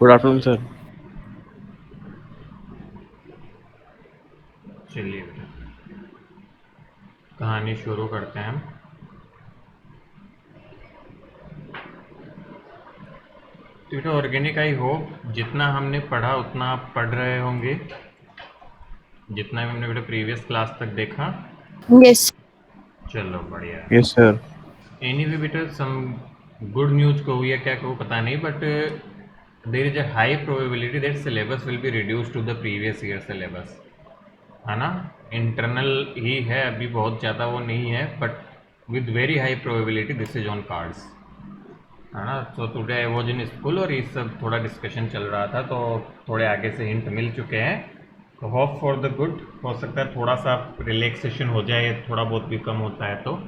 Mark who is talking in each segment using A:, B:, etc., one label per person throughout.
A: Good afternoon sir.
B: चलिए बेटा, कहानी शुरू करते हैं हम। तो बेटा ऑर्गेनिक, आई होप जितना हमने पढ़ा उतना आप पढ़ रहे होंगे, जितना भी हमने बेटा प्रीवियस क्लास तक देखा।
C: यस।
B: चलो बढ़िया।
A: Yes sir.
B: एनीवे बेटा, सम गुड न्यूज कहूँ या क्या कहूँ पता नहीं, but there is a high probability that syllabus will be reduce to the previous year syllabus, है ना। इंटरनल ही है अभी, बहुत ज़्यादा वो नहीं है, but with very high probability this is on cards, है ना। तो today I was in school और ये सब थोड़ा डिस्कशन चल रहा था, तो थोड़े आगे से हिंट मिल चुके हैं। तो होप फॉर द गुड, हो सकता है थोड़ा सा रिलैक्सेशन हो जाए, थोड़ा बहुत भी कम होता है तो।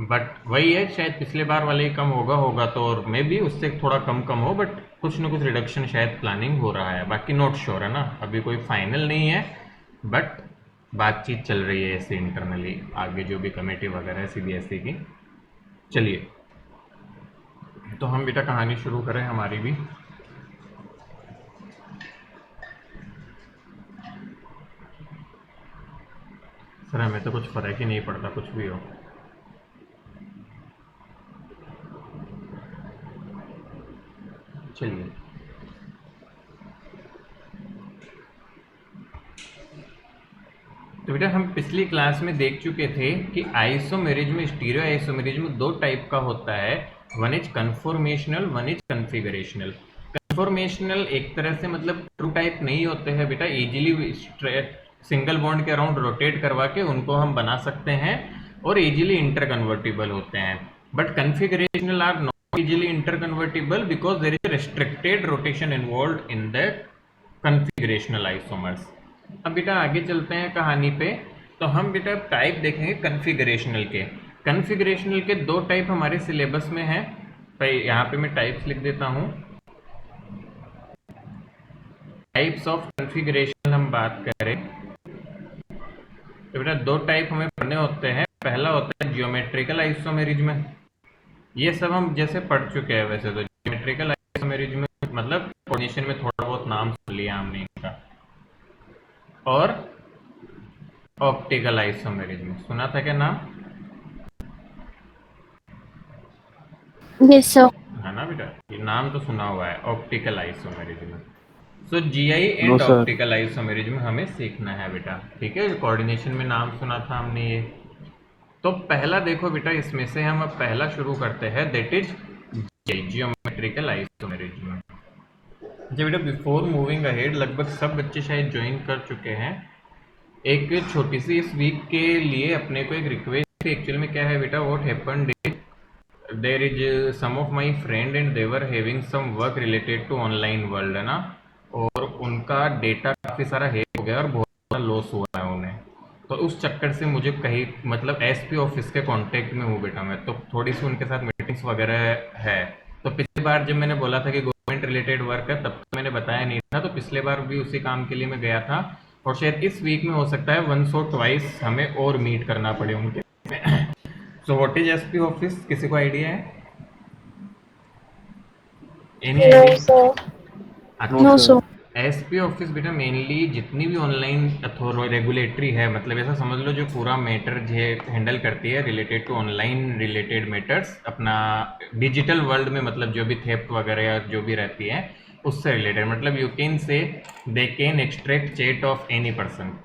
B: बट वही है, शायद पिछले बार वाले ही कम होगा तो, और मे भी उससे थोड़ा कम कम हो, बट कुछ ना कुछ रिडक्शन शायद प्लानिंग हो रहा है। बाकी नॉट श्योर, है ना, अभी कोई फाइनल नहीं है, बट बातचीत चल रही है ऐसे इंटरनली, आगे जो भी कमेटी वगैरह है सीबीएसई की। चलिए, तो हम बेटा कहानी शुरू करें हमारी भी। सर हमें तो कुछ फ़र्क ही नहीं पड़ता, कुछ भी हो। चलिए, तो बेटा हम पिछली क्लास में देख चुके थे कि आइसोमेरिज में, स्टीरियो आइसोमेरिज में दो टाइप का होता है। One is conformational, one is configurational. Conformational एक तरह से मतलब ट्रू टाइप नहीं होते हैं बेटा, इजीली सिंगल बॉन्ड के अराउंड रोटेट करवा के उनको हम बना सकते हैं और इजीली इंटर कन्वर्टिबल होते हैं। But configurational are not easily inter convertible because there is restricted rotation involved in the configurational isomers. अब बेटा आगे चलते हैं कहानी पे। तो हम बेटा टाइप देखेंगे कन्फिगरेशनल के। कन्फिगरेशनल के दो टाइप हमारे सिलेबस में हैं। भाई यहाँ पे मैं टाइप्स लिख देता हूँ। टाइप्स ऑफ कन्फिगरेशन हम बात करें तो बेटा दो टाइप हमें पढ़ने होते हैं। पहला होता है जियोमेट्रिकल आइसोमेरिज्म। ये सब हम जैसे पढ़ चुके हैं वैसे तो। जियोमेट्रिकल आइसोमेरिज्म मतलब कोऑर्डिनेशन में थोड़ा बहुत नाम सुन लिया हमने इनका। और ऑप्टिकल आइसोमेरिज्म सुना था क्या नाम?
C: Yes sir.
B: है ना बेटा, ये नाम तो सुना हुआ है, optical isomerism. So GI
A: no
B: and
A: sir.
B: Optical isomerism हमें सीखना है बेटा, ठीक है। कोऑर्डिनेशन में नाम सुना था हमने ये। तो पहला देखो बेटा, इसमें से हम अब पहला शुरू करते हैं, दैट इज जियोमेट्रिकल आइसोमेरिज्म। जी बेटा, बिफोर मूविंग अहेड, लगभग सब बच्चे शायद ज्वाइन कर चुके हैं। एक छोटी सी इस वीक के लिए अपने को एक रिक्वेस्ट थी। एक्चुअली में क्या है बेटा, what happened, there is some of my friend and they're having some work related to online world, है ना। और उनका डेटा काफ़ी सारा हैक हो गया और बहुत सारा लॉस हुआ है उन्हें। तो उस चक्कर से मुझे कहीं मतलब एसपी ऑफिस के कांटेक्ट में हूँ बेटा मैं, तो थोड़ी सी उनके साथ मीटिंग्स वगैरह है। तो पिछली बार जब मैंने बोला था कि गवर्नमेंट रिलेटेड वर्क है, तब तो मैंने बताया नहीं था, तो पिछले बार भी उसी काम के लिए मैं गया था। और शायद इस वीक में हो सकता है वंस और ट्वाइस हमें और मीट करना पड़े उनके। So what is SP office, किसी को आइडिया है? Any
C: no
B: idea?
C: Sir.
A: No
B: अच्छा,
C: no
A: sir.
C: Sir.
B: SP office बेटा मेनली जितनी भी ऑनलाइन रेगुलेटरी है, मतलब ऐसा समझ लो जो पूरा मैटर हैंडल करती है related to online related matters अपना डिजिटल वर्ल्ड में, मतलब जो भी थेफ्ट वगैरह या जो भी रहती है उससे रिलेटेड, मतलब you can say they can extract chat off any person,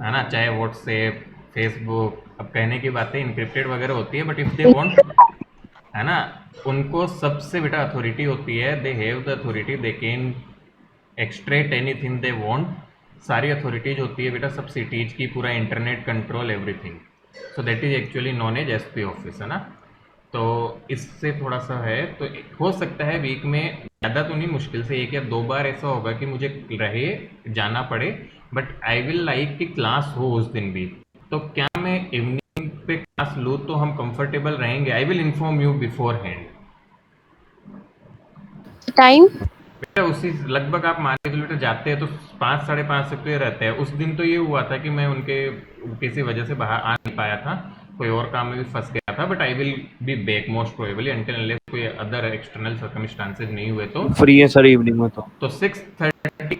B: है ना, चाहे व्हाट्सएप, फेसबुक। अब कहने की बातें इंक्रिप्टेड वगैरह होती है, बट इफ़ दे वांट, है ना, उनको सबसे बेटा अथॉरिटी होती है, they have the authority, they can extract anything they want. सारी अथॉरिटीज होती है बेटा सब सिटीज की, पूरा internet control everything. So that is actually known as SP office, है ना। तो इससे थोड़ा सा है, तो हो सकता है वीक में ज़्यादा तो नहीं, मुश्किल से एक या दो बार ऐसा होगा कि मुझे रहे जाना पड़े, बट आई विल लाइक कि क्लास हो उस दिन भी। तो क्या मैं इवनिंग पे क्लास लूँ तो हम कंफर्टेबल रहेंगे? I will inform you before hand.
C: Time.
B: बेटा उसी लगभग आप मान के चलो बेटा, जाते हैं तो 5 साढ़े 5 तक तो ये रहते हैं। उस दिन तो ये हुआ था कि मैं उनके किसी वजह से बाहर आ नहीं पाया था, कोई और काम में भी फंस गया था, but I will be back most probably until unless कोई अदर एक्सटर्नल सर्कमस्टांसेस नहीं हुए
A: फ्री है सर इवनिंग में
B: तो 6:30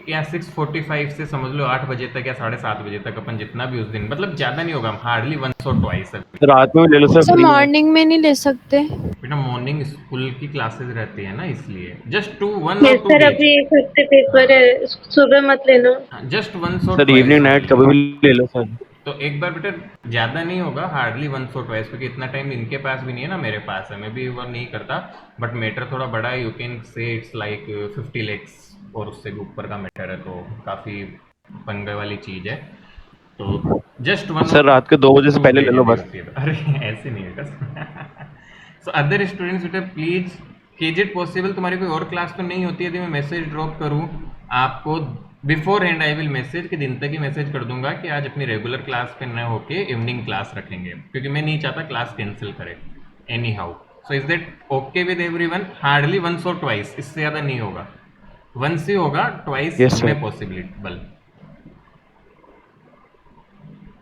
B: या 6:45 से समझ लो 8 बजे तक या 7:30 बजे तक अपन जितना भी उस दिन, मतलब ज़्यादा नहीं होगा, हार्डली वंस और ट्वाइस।
A: रात में भी ले लो सर,
C: सर
A: फ्री है।
C: मॉर्निंग में नहीं ले सकते?
B: बेटा मॉर्निंग स्कूल की क्लासेस रहती है ना, इसलिए जस्ट टू वन और
D: यस
B: टू
D: सर,
B: डेज।
D: अभी एक हफ्ते पेपर है, सुबह मत लेना।
B: जस्ट वंस और
A: सर
B: ट्वाइस
A: इवनिंग नाइट कभी भी ले लो सर।
B: तो एक बार बेटा ज़्यादा नहीं होगा, हार्डली वंस और ट्वाइस, क्योंकि इतना टाइम इनके पास भी नहीं है ना, मेरे पास है, मैं भी वो नहीं करता। बट मैटर थोड़ा बड़ा है, you can say it's like 50 lakhs और उससे भी ऊपर का मैटर है, तो काफ़ी पंगे वाली चीज़ है। तो जस्ट वन
A: सर रात के 2 बजे से पहले ले लो बस।
B: अरे ऐसे नहीं होगा। सो अदर स्टूडेंट्स बेटा प्लीज, इज इट पॉसिबल तुम्हारी कोई और क्लास तो नहीं होती है यदि मैं मैसेज ड्रॉप करूं आपको before hand, I will message कि दिन तक ही मैसेज कर दूंगा कि आज अपनी रेगुलर क्लास पे न होके इवनिंग क्लास रखेंगे, क्योंकि मैं नहीं चाहता क्लास कैंसिल करे anyhow. So is that okay with everyone? Hardly once और ट्वाइस, इससे ज़्यादा नहीं होगा, वंस ही होगा, ट्वाइस
A: Yes, sir.
B: में पॉसिबिलिटी।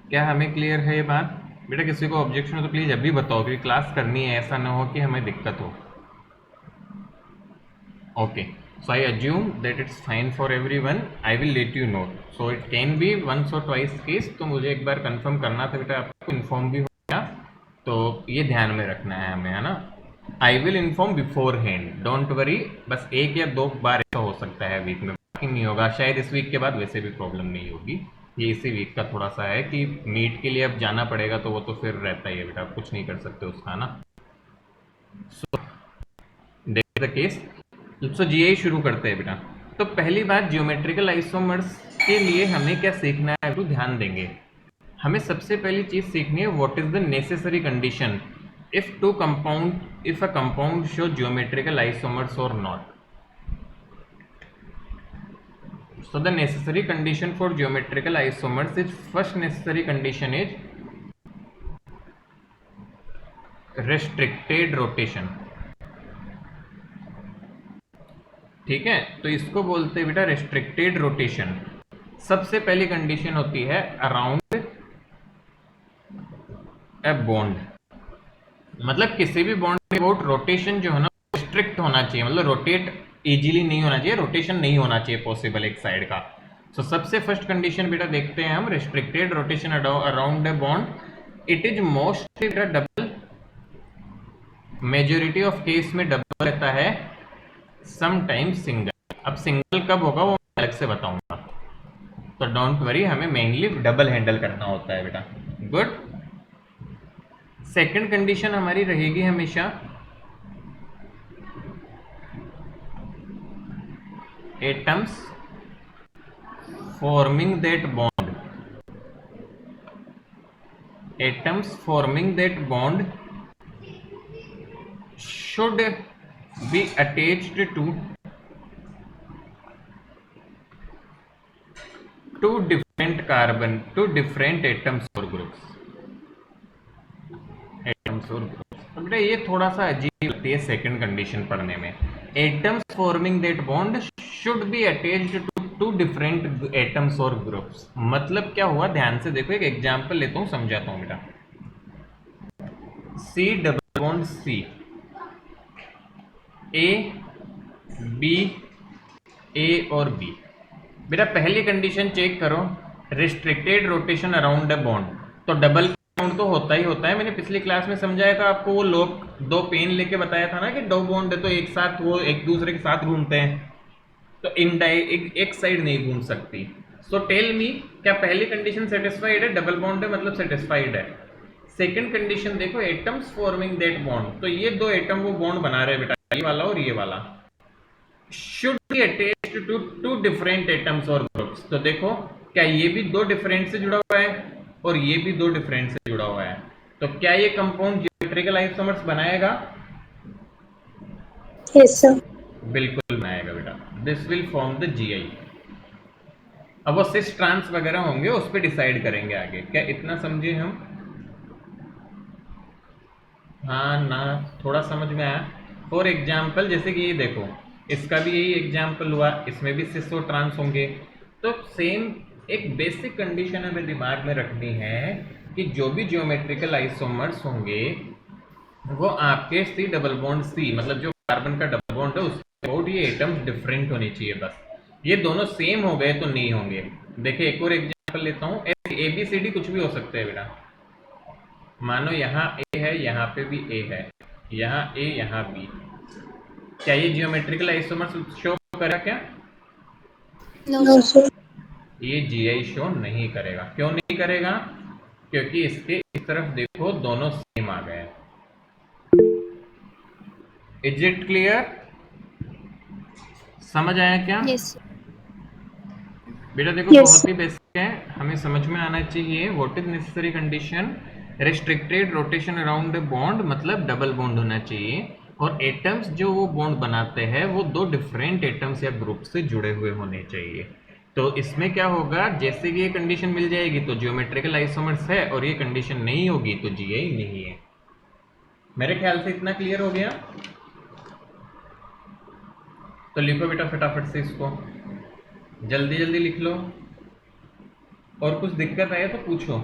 B: क्या हमें क्लियर है ये बात? बेटा किसी को ऑब्जेक्शन हो तो प्लीज अभी बताओ, कि क्लास करनी है, ऐसा ना हो कि हमें दिक्कत हो। Okay, so I assume that it's fine for everyone, I will let you know. So it can be once और ट्वाइस केस, तो मुझे एक बार कंफर्म करना था बेटा, आपको इन्फॉर्म भी हो गया, तो ये ध्यान में रखना है हमें, है ना। I will inform before hand, don't worry, बस 1 या 2 बार ऐसा हो सकता है वीक में, बाकी नहीं होगा। शायद इस वीक के बाद वैसे भी प्रॉब्लम नहीं होगी, ये इसी वीक का थोड़ा सा है कि मीट के लिए अब जाना पड़ेगा, तो वो तो फिर रहता ही है बेटा, आप कुछ नहीं कर सकते उसका ना। So that the case. So GI शुरू करते हैं बेटा। तो पहली बात, जियोमेट्रिकल आइसोमर्स के लिए हमें क्या सीखना है, तो ध्यान देंगे, हमें सबसे पहली चीज सीखनी है what is the necessary condition if a compound show geometrical isomers और not. So the necessary condition for geometrical isomers is, first necessary condition is restricted rotation। ठीक है, तो इसको बोलते हैं बेटा restricted rotation। सबसे पहली कंडीशन होती है अराउंड ए बॉन्ड, मतलब किसी भी बॉन्ड में अबाउट रोटेशन जो है ना रिस्ट्रिक्ट होना चाहिए, मतलब रोटेट इजीली नहीं होना चाहिए, रोटेशन नहीं होना चाहिए पॉसिबल एक साइड का। सो सबसे फर्स्ट कंडीशन बेटा देखते हैं हम, restricted rotation around a bond, it is mostly double, majority of case में डबल रहता है, समटाइम्स सिंगल। अब सिंगल कब होगा वो मैं अलग से बताऊंगा, तो डोंट वरी, हमें मेनली डबल हैंडल करना होता है बेटा। गुड। सेकंड कंडीशन हमारी रहेगी हमेशा atoms forming that bond, atoms forming that bond should be attached to two different carbon, two different atoms or groups, atoms or groups। तो बेटा ये थोड़ा सा अजीब लगती है सेकंड कंडीशन पढ़ने में, atoms forming that bond should be attached to two different atoms और ग्रुप्स। मतलब क्या हुआ, ध्यान से देखो, एक एग्जांपल लेता हूं, समझाता हूं बेटा। C double bond C, A B, A और बी। बेटा पहली कंडीशन चेक करो, restricted rotation around a bond, तो डबल बॉन्ड तो होता ही होता है, मैंने पिछली क्लास में समझाया था आपको, वो लोग 2 पेन लेके बताया था ना कि 2 बॉन्ड है तो एक साथ वो एक दूसरे के साथ घूमते हैं, तो एक साइड नहीं घूम सकती। सो टेल मी, क्या पहली कंडीशन सेटिस्फाइड है, डबल बॉन्ड है मतलब सेटिस्फाइड है। सेकंड कंडीशन देखो, एटम्स फॉर्मिंग दैट बॉन्ड, तो ये 2 एटम वो बॉन्ड बना रहे हैं बेटा, ये वाला और ये वाला, should be attached to 2 different atoms और ग्रुप्स। तो देखो क्या ये भी 2 डिफरेंट से जुड़ा हुआ है और ये भी 2 डिफरेंट से जुड़ा हुआ है, तो क्या ये कंपाउंड ज्योमेट्रिकल आइसोमर्स बनाएगा?
D: यस सर,
B: बिल्कुल बनाएगा बेटा, this will form the GI. अब वो सिस ट्रांस वगैरह होंगे उस पर डिसाइड करेंगे आगे, क्या इतना समझे हम? हाँ ना, थोड़ा समझ में आया। फॉर एग्जाम्पल जैसे कि ये देखो, इसका भी यही एग्जाम्पल हुआ, इसमें भी सिस और ट्रांस होंगे, तो सेम एक बेसिक कंडीशन हमें दिमाग में रखनी है कि जो भी ज्योमेट्रिकल आइसोमर्स होंगे वो आपके सी डबल बॉन्ड सी, मतलब जो कार्बन का डबल बॉन्ड है उसके अबाउट ये एटम्स डिफरेंट होने चाहिए बस। ये दोनों सेम हो गए तो नहीं होंगे। देखिए एक और एग्जांपल लेता हूँ, ए बी सी डी कुछ भी हो सकते हैं बेटा। मानो यहाँ ए है, यहाँ पे भी ए है, यहाँ ए यहाँ बी, क्या ये जियोमेट्रिकल आइसोमर्स शो करेगा क्या?
C: No sir.
B: ये जीआई शो नहीं करेगा। क्यों नहीं करेगा? क्योंकि इसके इस तरफ देखो दोनों सेम आ गए। Is it clear? समझ आया क्या?
C: यस
B: बेटा देखो
D: Yes.
B: बहुत ही बेसिक है, हमें समझ में आना चाहिए। What is necessary condition? Restricted rotation around the bond, मतलब डबल बॉन्ड होना चाहिए, और एटम्स जो वो बॉन्ड बनाते हैं वो दो डिफरेंट एटम्स या ग्रुप से जुड़े हुए होने चाहिए। तो इसमें क्या होगा, जैसे कि ये कंडीशन मिल जाएगी तो जियोमेट्रिकल आइसोमर्स है, और ये कंडीशन नहीं होगी तो जीआई नहीं है। मेरे ख्याल से इतना क्लियर हो गया। तो लिखो बेटा फटाफट से इसको, जल्दी जल्दी लिख लो, और कुछ दिक्कत आए तो पूछो।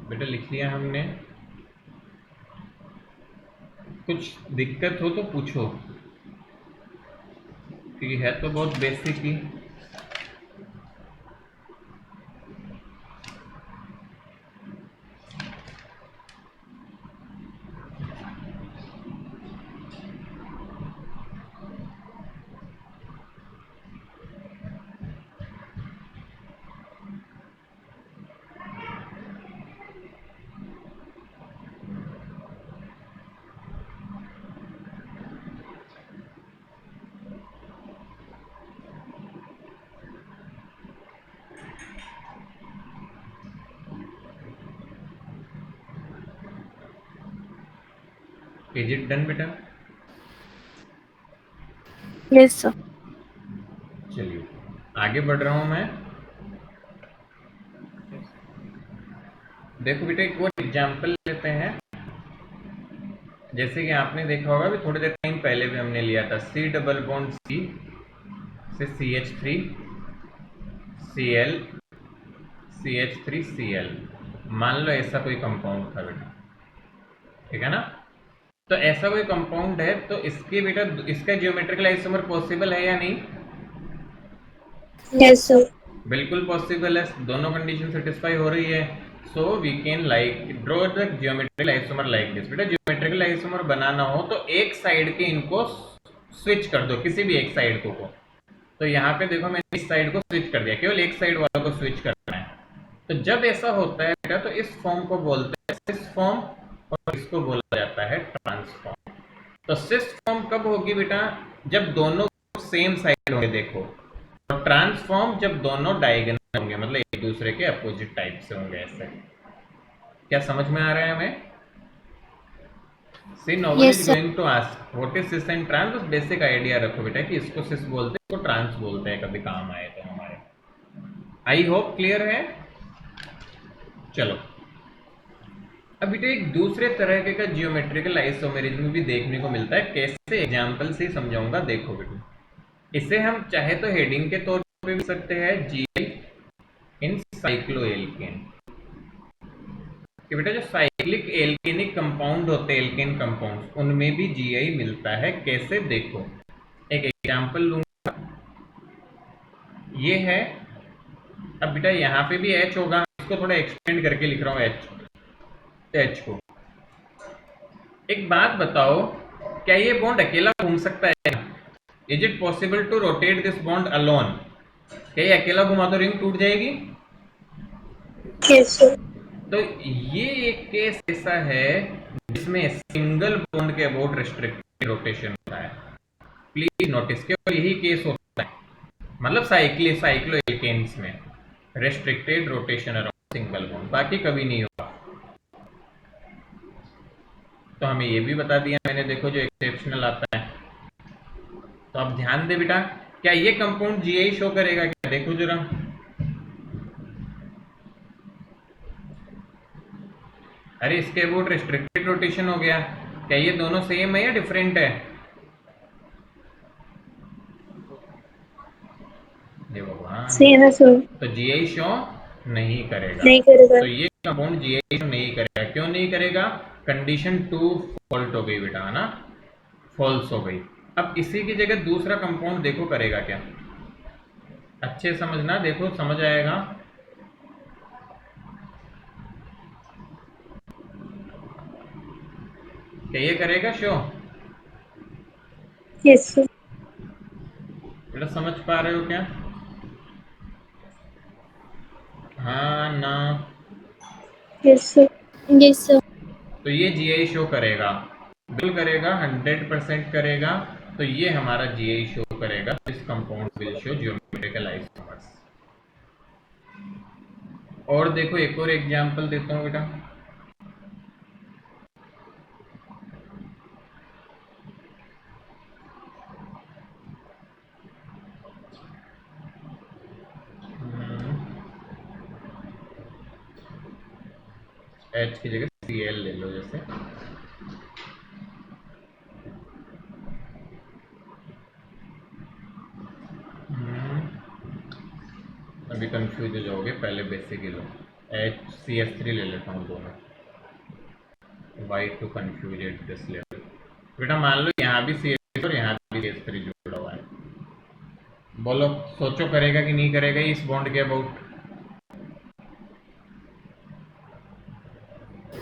B: बेटा लिख लिया हमने, कुछ दिक्कत हो तो पूछो, क्योंकि है तो बहुत बेसिक ही। इज इट डन बेटा?
C: Yes sir.
B: चलिए आगे बढ़ रहा हूं मैं। देखो बेटा एक और एग्जांपल लेते हैं। जैसे कि आपने देखा होगा, भी थोड़ी देर टाइम पहले भी हमने लिया था, सी डबल बॉन्ड सी से CH3 Cl CH3 Cl। मान लो ऐसा कोई कंपाउंड था बेटा, ठीक है ना? तो ऐसा कोई कंपाउंड है तो इसके बेटा इसका जियोमेट्रिकल आइसोमर पॉसिबल है या नहीं?
C: Yes sir.
B: बिल्कुल पॉसिबल है, दोनों कंडीशन सेटिस्फाई हो रही है। So we can like draw the geometrical isomer like this. बेटा जियोमेट्रिकल आइसोमर बनाना हो तो एक साइड के इनको स्विच कर दो, किसी भी एक साइड को। तो यहाँ पे देखो मैंने इस साइड को स्विच कर दिया, केवल एक साइड वालों को स्विच करना है। तो जब ऐसा होता है बेटा तो इस फॉर्म को बोलते हैं सिस फॉर्म, और इसको बोला जाता है ट्रांसफॉर्म। तो सिस फॉर्म कब होगी बेटा? जब दोनों सेम साइड होंगे देखो, और ट्रांसफॉर्म जब दोनों डायगोनल होंगे, मतलब एक दूसरे के अपोजिट टाइप से होंगे। ऐसे क्या समझ में आ रहा है हमें? See no one
C: Yes,
B: is
C: sir.
B: Going to ask what is cis and trans. बस बेसिक आइडिया रखो बेटा कि इसको सिस बोलते हैं, इसको ट्रांस बोलते हैं, कभी काम आए तो हमारे। आई होप क्लियर है। चलो अब बेटा एक दूसरे तरह का जियोमेट्रिकल आइसोमेरिज्म भी देखने को मिलता है। कैसे? एग्जांपल से समझाऊंगा। देखो बेटा, इसे हम चाहे तो हेडिंग के तौर पे भी सकते हैं, जीआई इन साइक्लोएल्केन। कि बेटा जो साइक्लिक एल्केनिक कंपाउंड होते हैं, एल्केन कंपाउंड, उनमें भी जीआई मिलता है। कैसे? देखो एक एग्जांपल लूंगा, ये है। अब बेटा यहाँ पे भी H होगा, इसको थोड़ा एक्सटेंड करके लिख रहा हूँ H को। एक बात बताओ, क्या ये बॉन्ड अकेला घूम सकता है? Is it possible to rotate this bond alone? क्या ये अकेला घुमा तो रिंग टूट जाएगी?
D: Yes, sir.
B: तो ये एक केस ऐसा है जिसमें सिंगल बॉन्ड के अबाउट रिस्ट्रिक्टेड रोटेशन होता है। प्लीज नोटिस केवल यही केस होता है, मतलब साइक्लोएल्केन्स में restricted rotation around single bond, बाकी कभी नहीं होगा। तो हमें ये भी बता दिया मैंने, देखो जो एक्सेप्शनल आता है। तो अब ध्यान दे बेटा, क्या ये कंपाउंड जीआई शो करेगा क्या? देखो जरा, अरे इसके अबाउट रेस्ट्रिक्टेड रोटेशन हो गया, क्या ये दोनों सेम है या डिफरेंट है? ये भगवान,
D: Same है sir.
B: तो जीआई शो नहीं करेगा।
D: नहीं करेगा.
B: तो ये कंपाउंड जीआई शो नहीं करेगा। क्यों नहीं करेगा? कंडीशन 2 फॉल्ट हो गई बेटा, है ना, फॉल्स हो गई। अब इसी की जगह दूसरा कंपाउंड देखो करेगा क्या, अच्छे समझना, देखो समझ आएगा। क्या ये करेगा शो?
D: Yes, sir.
B: बेटा समझ पा रहे हो क्या? हाँ ना?
D: Yes, sir.
C: Yes, sir.
B: तो ये जीआई शो करेगा, बिल्कुल करेगा, 100% करेगा। तो ये हमारा जीआई शो करेगा, this compound will show geometrical isomers. और देखो एक और एग्जांपल देता हूँ बेटा। H की जगह Cl ले लो जैसे। अभी कंफ्यूज हो जाओगे, पहले बेसिक ही लो। HCl3 ले लेता हूँ दोनों। Why to confuse at this level? बेटा मान लो यहाँ भी CH3 और यहाँ भी CH3 जुड़ा हुआ है। बोलो सोचो करेगा कि नहीं करेगा इस बॉन्ड के अबाउट?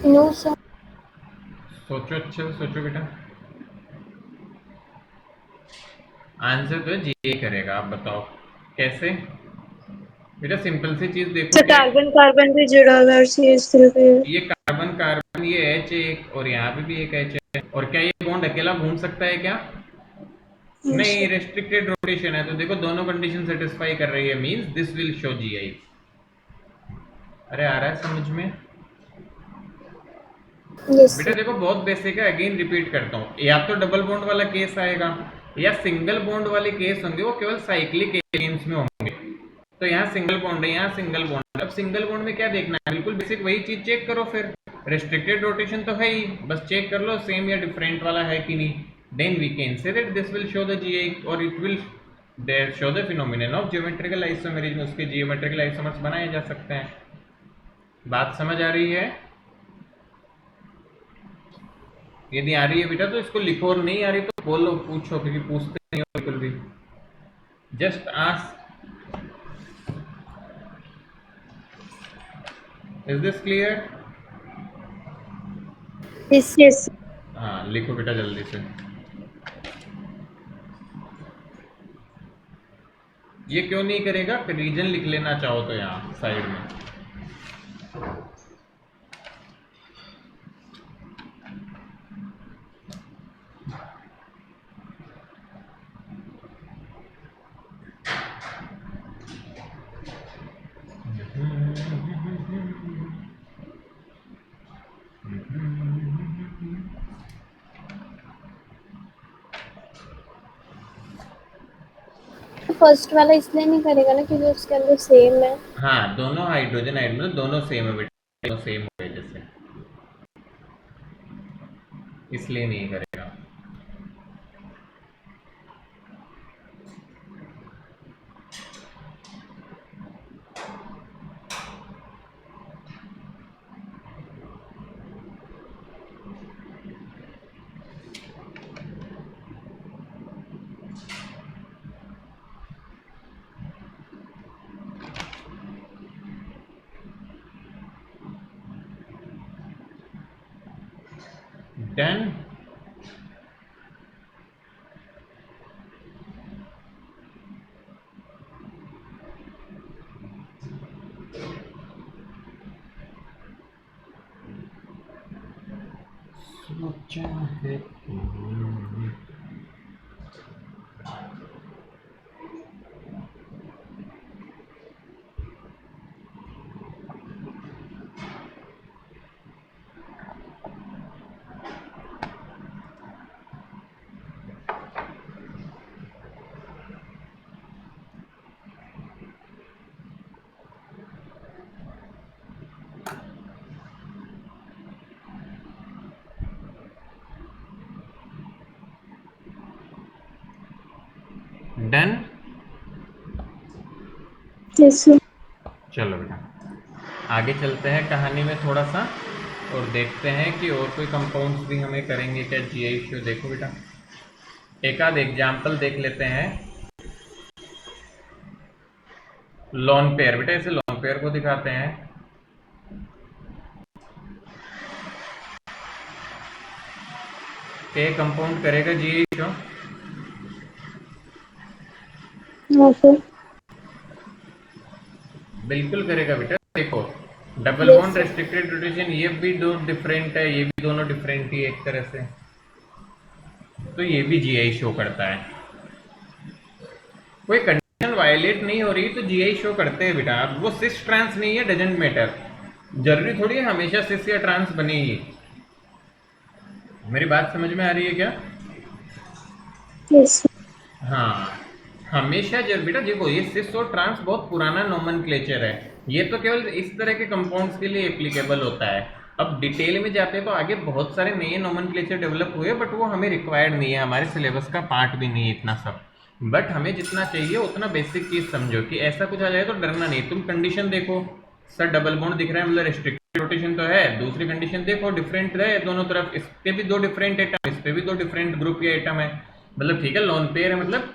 C: No, sir.
B: सोचो, अच्छे से सोचो बेटा। आंसर तो जी करेगा। आप बताओ कैसे? बेटा सिंपल सी चीज देखो
D: तो
B: कि
D: कार्बन कार्बन भी जुड़ा हुआ है और CH3 भी है.
B: ये कार्बन कार्बन, ये H एक और यहाँ पे भी एक H है, और क्या ये बॉन्ड अकेला घूम सकता है क्या?
D: Yes,
B: नहीं,
D: sir.
B: रेस्ट्रिक्टेड रोटेशन है। तो देखो दोनों कंडीशन सेटिस्फाई कर रही है, means this will show GI. अरे आ रहा है समझ में?
C: Yes,
B: बेटा
C: sir.
B: देखो बहुत बेसिक है, अगेन रिपीट करता हूँ, या तो डबल बॉन्ड वाला केस आएगा या सिंगल बॉन्ड वाले केस होंगे, वो केवल साइक्लिक एलियंस में होंगे। तो यहाँ सिंगल बॉन्ड है, यहाँ सिंगल बॉन्ड है। अब सिंगल बॉन्ड में क्या देखना है? बिल्कुल बेसिक वही चीज चेक करो, फिर रेस्ट्रिक्टेड रोटेशन तो है ही, बस चेक कर लो सेम या डिफरेंट वाला है कि नहीं। Then we can say that this will show the GI और it will show the phenomenon of geometrical isomerism. उसके जियोमेट्रिकल आइसोमर्स बनाए जा सकते हैं। बात समझ आ रही है? यदि आ रही है बेटा तो इसको लिखो, और नहीं आ रही तो बोलो, पूछो, क्योंकि पूछते नहीं हो बिल्कुल भी। Just ask, is this clear?
C: Yes,
D: Yes, sir.
B: हाँ लिखो बेटा जल्दी से। ये क्यों नहीं करेगा? रीजन लिख लेना चाहो तो यहाँ साइड में।
C: फर्स्ट वाला इसलिए नहीं करेगा ना क्योंकि उसके अंदर सेम है।
B: हाँ दोनों हाइड्रोजन आइड मतलब दोनों सेम है बेटा, दोनों सेम हो गए जैसे, इसलिए नहीं करेगा। डन। सोचा है डन।
D: Yes sir.
B: चलो बेटा आगे चलते हैं कहानी में थोड़ा सा और देखते हैं कि और कोई कंपाउंड्स भी हमें करेंगे क्या जीआई शो। देखो बेटा एक आध एग्जाम्पल देख लेते हैं। लॉन पेयर, बेटा इसे लॉन पेयर को दिखाते हैं। के कंपाउंड करेगा जीआई शो?
D: हाँ सर।
B: बिल्कुल करेगा बेटा। देखो double
C: Yes,
B: bond
C: sir.
B: Restricted rotation ये भी दो डिफरेंट है, ये भी दोनों डिफरेंट ही एक तरह से, तो ये भी जीआई शो करता है। कोई कंडीशन वायलेट नहीं हो रही तो जीआई शो करते हैं बेटा। अब वो सिस ट्रांस नहीं है, डजंट मैटर, जरूरी थोड़ी है हमेशा सिस या ट्रांस बने ही। मेरी बात समझ में आ रही है क्या?
D: Yes sir.
B: हाँ हमेशा जब बेटा देखो ये सिस और ट्रांस बहुत पुराना नोमेनक्लेचर है, ये तो केवल इस तरह के कंपाउंड्स के लिए एप्लीकेबल होता है। अब डिटेल में जाते हैं तो आगे बहुत सारे नए नोमेनक्लेचर डेवलप हुए, बट वो हमें रिक्वायर्ड नहीं है, हमारे सिलेबस का पार्ट भी नहीं है इतना सब। बट हमें जितना चाहिए उतना बेसिक चीज समझो कि ऐसा कुछ आ जाए तो डरना नहीं। तुम कंडीशन देखो, सर डबल बॉन्ड दिख रहा है मतलब रेस्ट्रिक्टेड रोटेशन तो है। दूसरी कंडीशन देखो डिफरेंट है दोनों तरफ, इस पे भी दो डिफरेंट एटम, इस पे भी दो डिफरेंट ग्रुप या एटम है, मतलब ठीक है लॉन पेयर है मतलब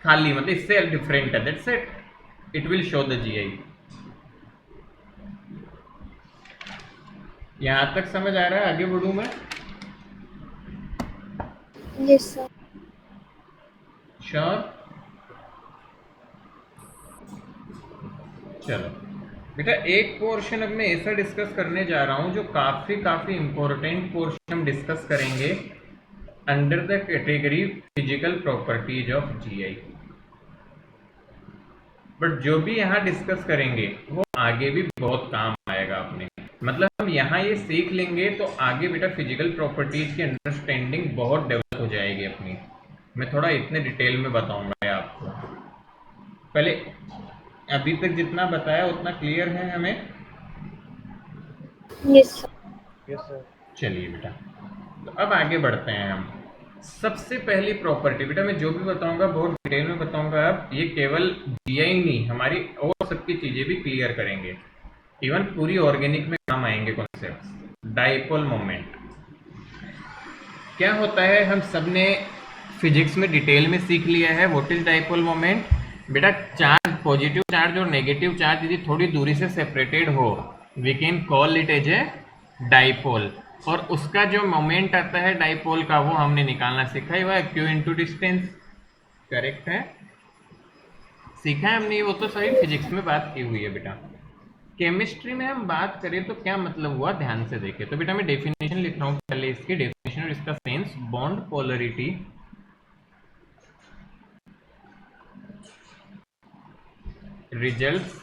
B: खाली, मतलब इससे डिफरेंट है, that's it, it will show the GI. यहां तक समझ आ रहा है? आगे बढ़ूं मैं?
C: Yes, sir.
B: श्योर? चलो बेटा एक पोर्शन अब मैं ऐसा डिस्कस करने जा रहा हूं जो काफी इंपॉर्टेंट पोर्शन हम डिस्कस करेंगे under the category physical properties of GI. But जो भी यहाँ डिस्कस करेंगे वो आगे भी बहुत काम आएगा अपने, मतलब हम यहाँ ये सीख लेंगे तो आगे बेटा फिजिकल प्रॉपर्टीज की अंडरस्टैंडिंग बहुत डेवलप हो जाएगी अपनी। मैं थोड़ा इतने डिटेल में बताऊंगा आपको। पहले अभी तक जितना बताया उतना क्लियर है हमें?
C: Yes, sir.
A: Yes sir.
B: चलिए बेटा तो अब आगे बढ़ते हैं हम। सबसे पहली प्रॉपर्टी बेटा मैं जो भी बताऊंगा बहुत डिटेल में बताऊंगा। अब ये केवल जीआई नहीं हमारी और सबकी चीजें भी क्लियर करेंगे, इवन पूरी ऑर्गेनिक में काम आएंगे कॉन्सेप्ट। डाइपोल मोमेंट क्या होता है हम सब ने फिजिक्स में डिटेल में सीख लिया है। What is dipole moment? बेटा चार्ज पॉजिटिव चार्ज और नेगेटिव चार्ज यदि थोड़ी दूरी से सेपरेटेड हो we can call it as a dipole, और उसका जो मोमेंट आता है डाइपोल का वो हमने निकालना सीखा हुआ है, क्यू इंटू डिस्टेंस। करेक्ट है, सीखा है हमने, वो तो सही फिजिक्स में बात की हुई है बेटा। केमिस्ट्री में हम बात करें तो क्या मतलब हुआ ध्यान से देखें तो बेटा मैं डेफिनेशन लिख रहा हूँ पहले, इसकी डेफिनेशन और इसका sense. Bond polarity results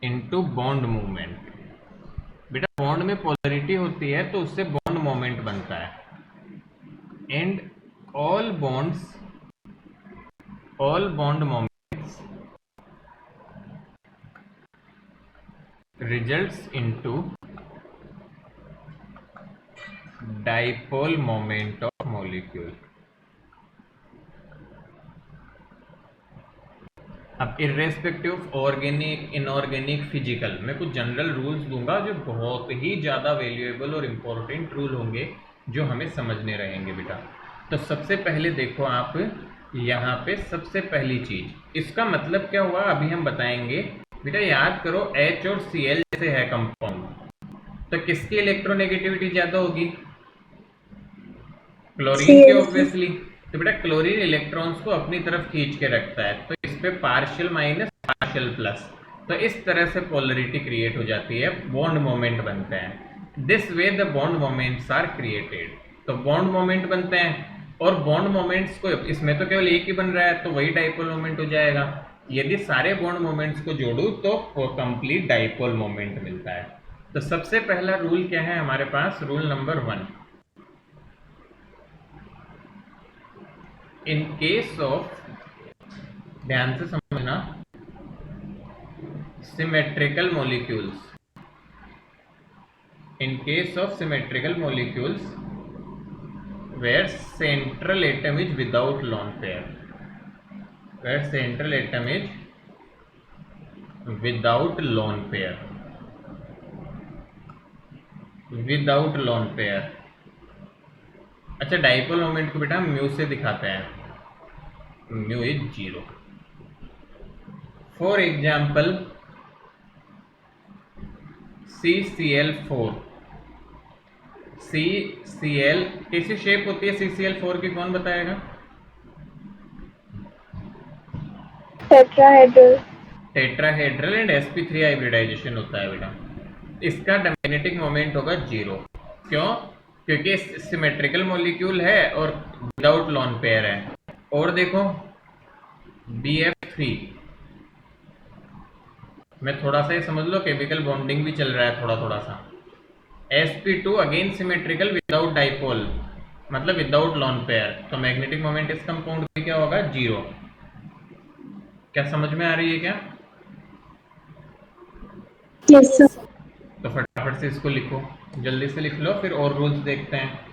B: into bond movement. बेटा बॉन्ड में पोलरिटी होती है तो उससे बॉन्ड मोमेंट बनता है, and all bond moments results into dipole moment of molecule. अब irrespective of organic inorganic physical मैं कुछ जनरल रूल्स दूंगा जो बहुत ही ज़्यादा वैल्यूएबल और इम्पोर्टेंट रूल होंगे जो हमें समझने रहेंगे बेटा। तो सबसे पहले देखो आप यहाँ पे सबसे पहली चीज, इसका मतलब क्या हुआ अभी हम बताएंगे। बेटा याद करो H और Cl जैसे है कंपाउंड, तो किसकी इलेक्ट्रोनेगेटिविटी ज्यादा होगी? क्लोरीन की
D: Cl
B: ऑब्वियसली। तो बेटा क्लोरीन इलेक्ट्रॉन्स को अपनी तरफ खींच के रखता है, तो इस पे पार्शियल माइनस पार्शियल प्लस, तो इस तरह से पोलरिटी क्रिएट हो जाती है, बॉन्ड मोमेंट बनते हैं। This way the bond moments are created. तो बॉन्ड मोमेंट बनते हैं, और बॉन्ड मोमेंट्स को इसमें तो केवल एक ही बन रहा है, तो वही डाइपोल मोमेंट हो जाएगा। यदि सारे बॉन्ड मोमेंट्स को जोड़ूं तो कंप्लीट डाइपोल मोमेंट मिलता है। तो सबसे पहला रूल क्या है हमारे पास? Rule number 1, in case of, ध्यान से समझना, symmetrical molecules, in case of symmetrical molecules where central atom is without lone pair, where central atom is without lone pair, without lone pair। अच्छा, डाइपोल मोमेंट को बेटा mu से दिखाते हैं, mu is 0। For example CCl4, CCl कैसी shape होती है CCl4 की, कौन बताएगा?
D: tetrahedral
B: tetrahedral and sp3 hybridisation होता है बेटा। इसका मैग्नेटिक मोमेंट होगा 0। क्यों? क्योंकि सिमेट्रिकल मॉलिक्यूल है और विदाउट लॉन पेयर है। और देखो BF3 में थोड़ा सा ये समझ लो केमिकल बॉन्डिंग भी चल रहा है थोड़ा थोड़ा सा। sp2 again symmetrical without dipole, मतलब विदाउट लॉन पेयर, तो मैग्नेटिक मोमेंट इस कंपाउंड में क्या होगा? 0। क्या समझ में आ रही है क्या?
D: yes sir
B: तो फटाफट से इसको लिखो, जल्दी से लिख लो, फिर और रूल्स देखते हैं।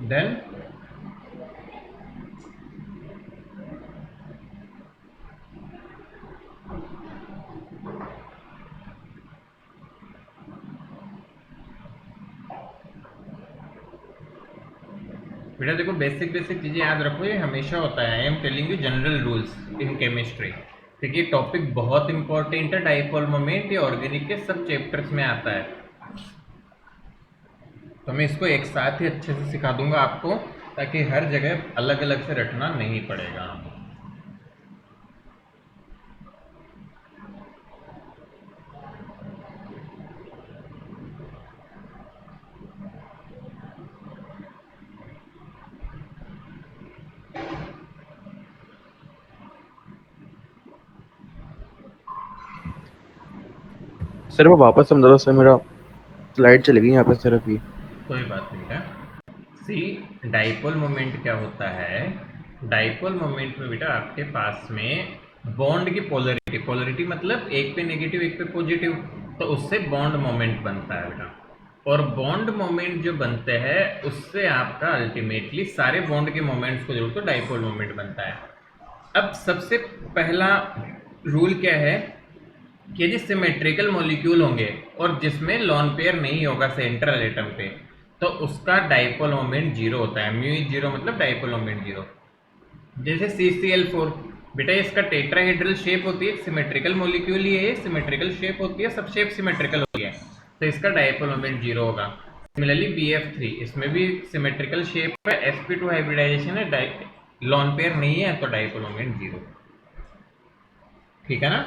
B: देन बेटा देखो, बेसिक चीजें याद रखो, ये हमेशा होता है। I am telling you general rules in chemistry, क्योंकि ये टॉपिक बहुत इंपॉर्टेंट है। डाइपोल मोमेंट ये ऑर्गेनिक के सब चैप्टर्स में आता है, तो मैं इसको एक साथ ही अच्छे से सिखा दूंगा आपको, ताकि हर जगह अलग अलग से रटना नहीं पड़ेगा।
A: सर वो वापस समझा दो सर, मेरा स्लाइड चली गई यहाँ पे सिर्फ ही।
B: कोई बात नहीं बेटा। सी, डाइपोल मोमेंट क्या होता है? डाइपोल मोमेंट में बेटा आपके पास में बॉन्ड की पोलरिटी, पोलरिटी मतलब एक पे नेगेटिव एक पे पॉजिटिव, तो उससे बॉन्ड मोमेंट बनता है बेटा। और बॉन्ड मोमेंट जो बनते हैं उससे आपका अल्टीमेटली सारे बॉन्ड के मोमेंट्स को जोड़ तो डाइपोल मोमेंट बनता है। अब सबसे पहला रूल क्या है कि यदि सिमेट्रिकल मॉलिक्यूल होंगे और जिसमें लॉन पेयर नहीं होगा सेंट्रल एटम पे, तो उसका डाइपोल मोमेंट 0 होता है। म्यू 0 मतलब डाइपोल मोमेंट 0। जैसे CCl4 बेटा, इसका टेट्राहेड्रल शेप होती है, सिमेट्रिकल मॉलिक्यूल ही है, सिमेट्रिकल शेप होती है, सब शेप सिमेट्रिकल होती है, तो इसका डाइपोल मोमेंट 0 होगा। सिमिलरली BF3, इसमें भी सिमेट्रिकल शेप है, sp2 हाइब्रिडाइजेशन है, लॉन पेयर नहीं है, तो डाइपोल मोमेंट 0। ठीक है ना?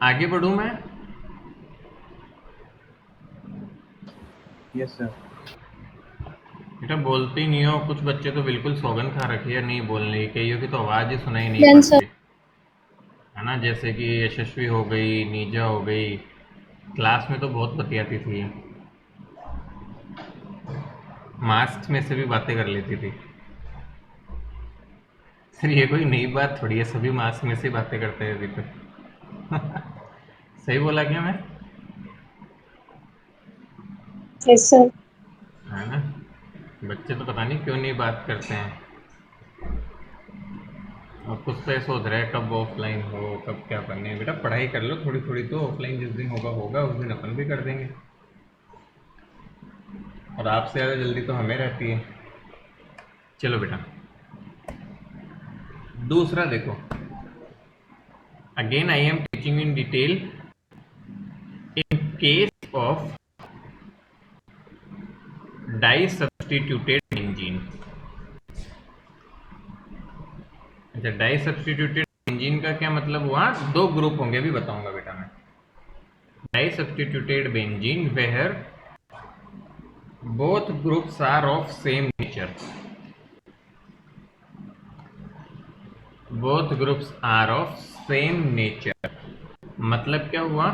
B: आगे बढ़ूं मैं?
A: Yes sir.
B: बेटा बोलते ही नहीं हो, कुछ बच्चे तो बिल्कुल सौगंध खा रखी है नहीं बोलने की, कईयों की तो आवाज़ ही सुनाई नहीं
C: Then sir,
B: पड़ती है ना, जैसे कि यशस्वी हो गई, नीजा हो गई, क्लास में तो बहुत बतियाती थी, मास्क में से भी बातें कर लेती थी। सर ये कोई नई बात थोड़ी है, सभी मास्क में से बातें करते हैं अभी तो। सही बोला क्या मैं?
D: Yes, sir.
B: है ना, बच्चे तो पता नहीं क्यों नहीं बात करते हैं, और कुछ तो ये सोच रहे हैं कब ऑफलाइन हो, कब क्या करने है। बेटा पढ़ाई कर लो थोड़ी थोड़ी, तो ऑफलाइन जिस दिन होगा होगा, उस दिन अपन भी कर देंगे, और आपसे ज़्यादा जल्दी तो हमें रहती है। चलो बेटा दूसरा देखो, again I am teaching in detail. In case of di substituted benzene. अच्छा, डाई सब्स्टिट्यूटेड बेंजीन का क्या मतलब हुआ? दो ग्रुप होंगे, अभी बताऊंगा बेटा मैं। Di substituted benzene where both groups are of same nature. Both groups are of same nature मतलब क्या हुआ?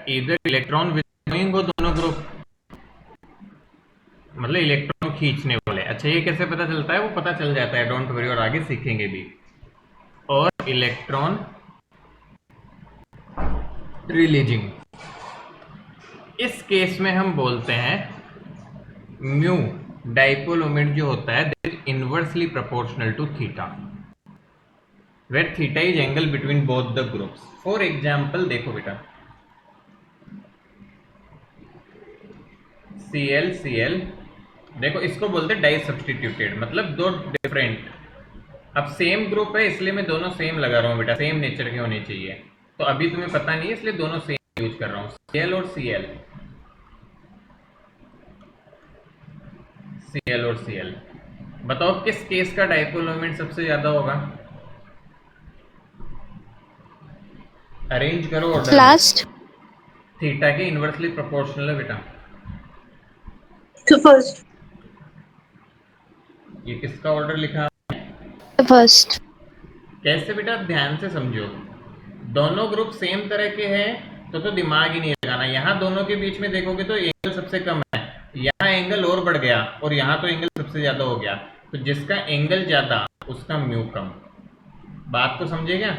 B: इधर इलेक्ट्रॉन विथ्रोइंग हो दोनों ग्रुप, मतलब इलेक्ट्रॉन खींचने वाले। अच्छा ये कैसे पता चलता है? वो पता चल जाता है, डोंट वरी, और आगे सीखेंगे भी। और इलेक्ट्रॉन रिलीजिंग, इस केस में हम बोलते हैं म्यू डाइपोल मोमेंट जो होता है that is inversely proportional to theta, where theta is angle between both the groups. For example देखो बेटा, Cl Cl, देखो इसको बोलते हैं डाई सब्स्टिट्यूटेड, मतलब दो डिफरेंट। अब सेम ग्रुप है इसलिए मैं दोनों सेम लगा रहा हूँ बेटा, सेम नेचर के होने चाहिए। तो अभी तुम्हें पता नहीं है इसलिए दोनों सेम यूज कर रहा हूँ, Cl और Cl, Cl और Cl। बताओ किस केस का डाइपोल मोमेंट सबसे ज्यादा होगा? अरेंज करो ऑर्डर।
C: last.
B: थीटा के इनवर्सली प्रोपोर्शनल है बेटा।
D: To first.
B: ये किसका ऑर्डर लिखा?
C: First.
B: कैसे बेटा? ध्यान से समझो, दोनों ग्रुप सेम तरह के हैं तो दिमाग ही नहीं लगाना। यहाँ दोनों के बीच में देखोगे तो एंगल सबसे कम है, यहाँ एंगल और बढ़ गया, और यहाँ तो एंगल सबसे ज्यादा हो गया, तो जिसका एंगल ज्यादा उसका म्यू कम। बात को समझे क्या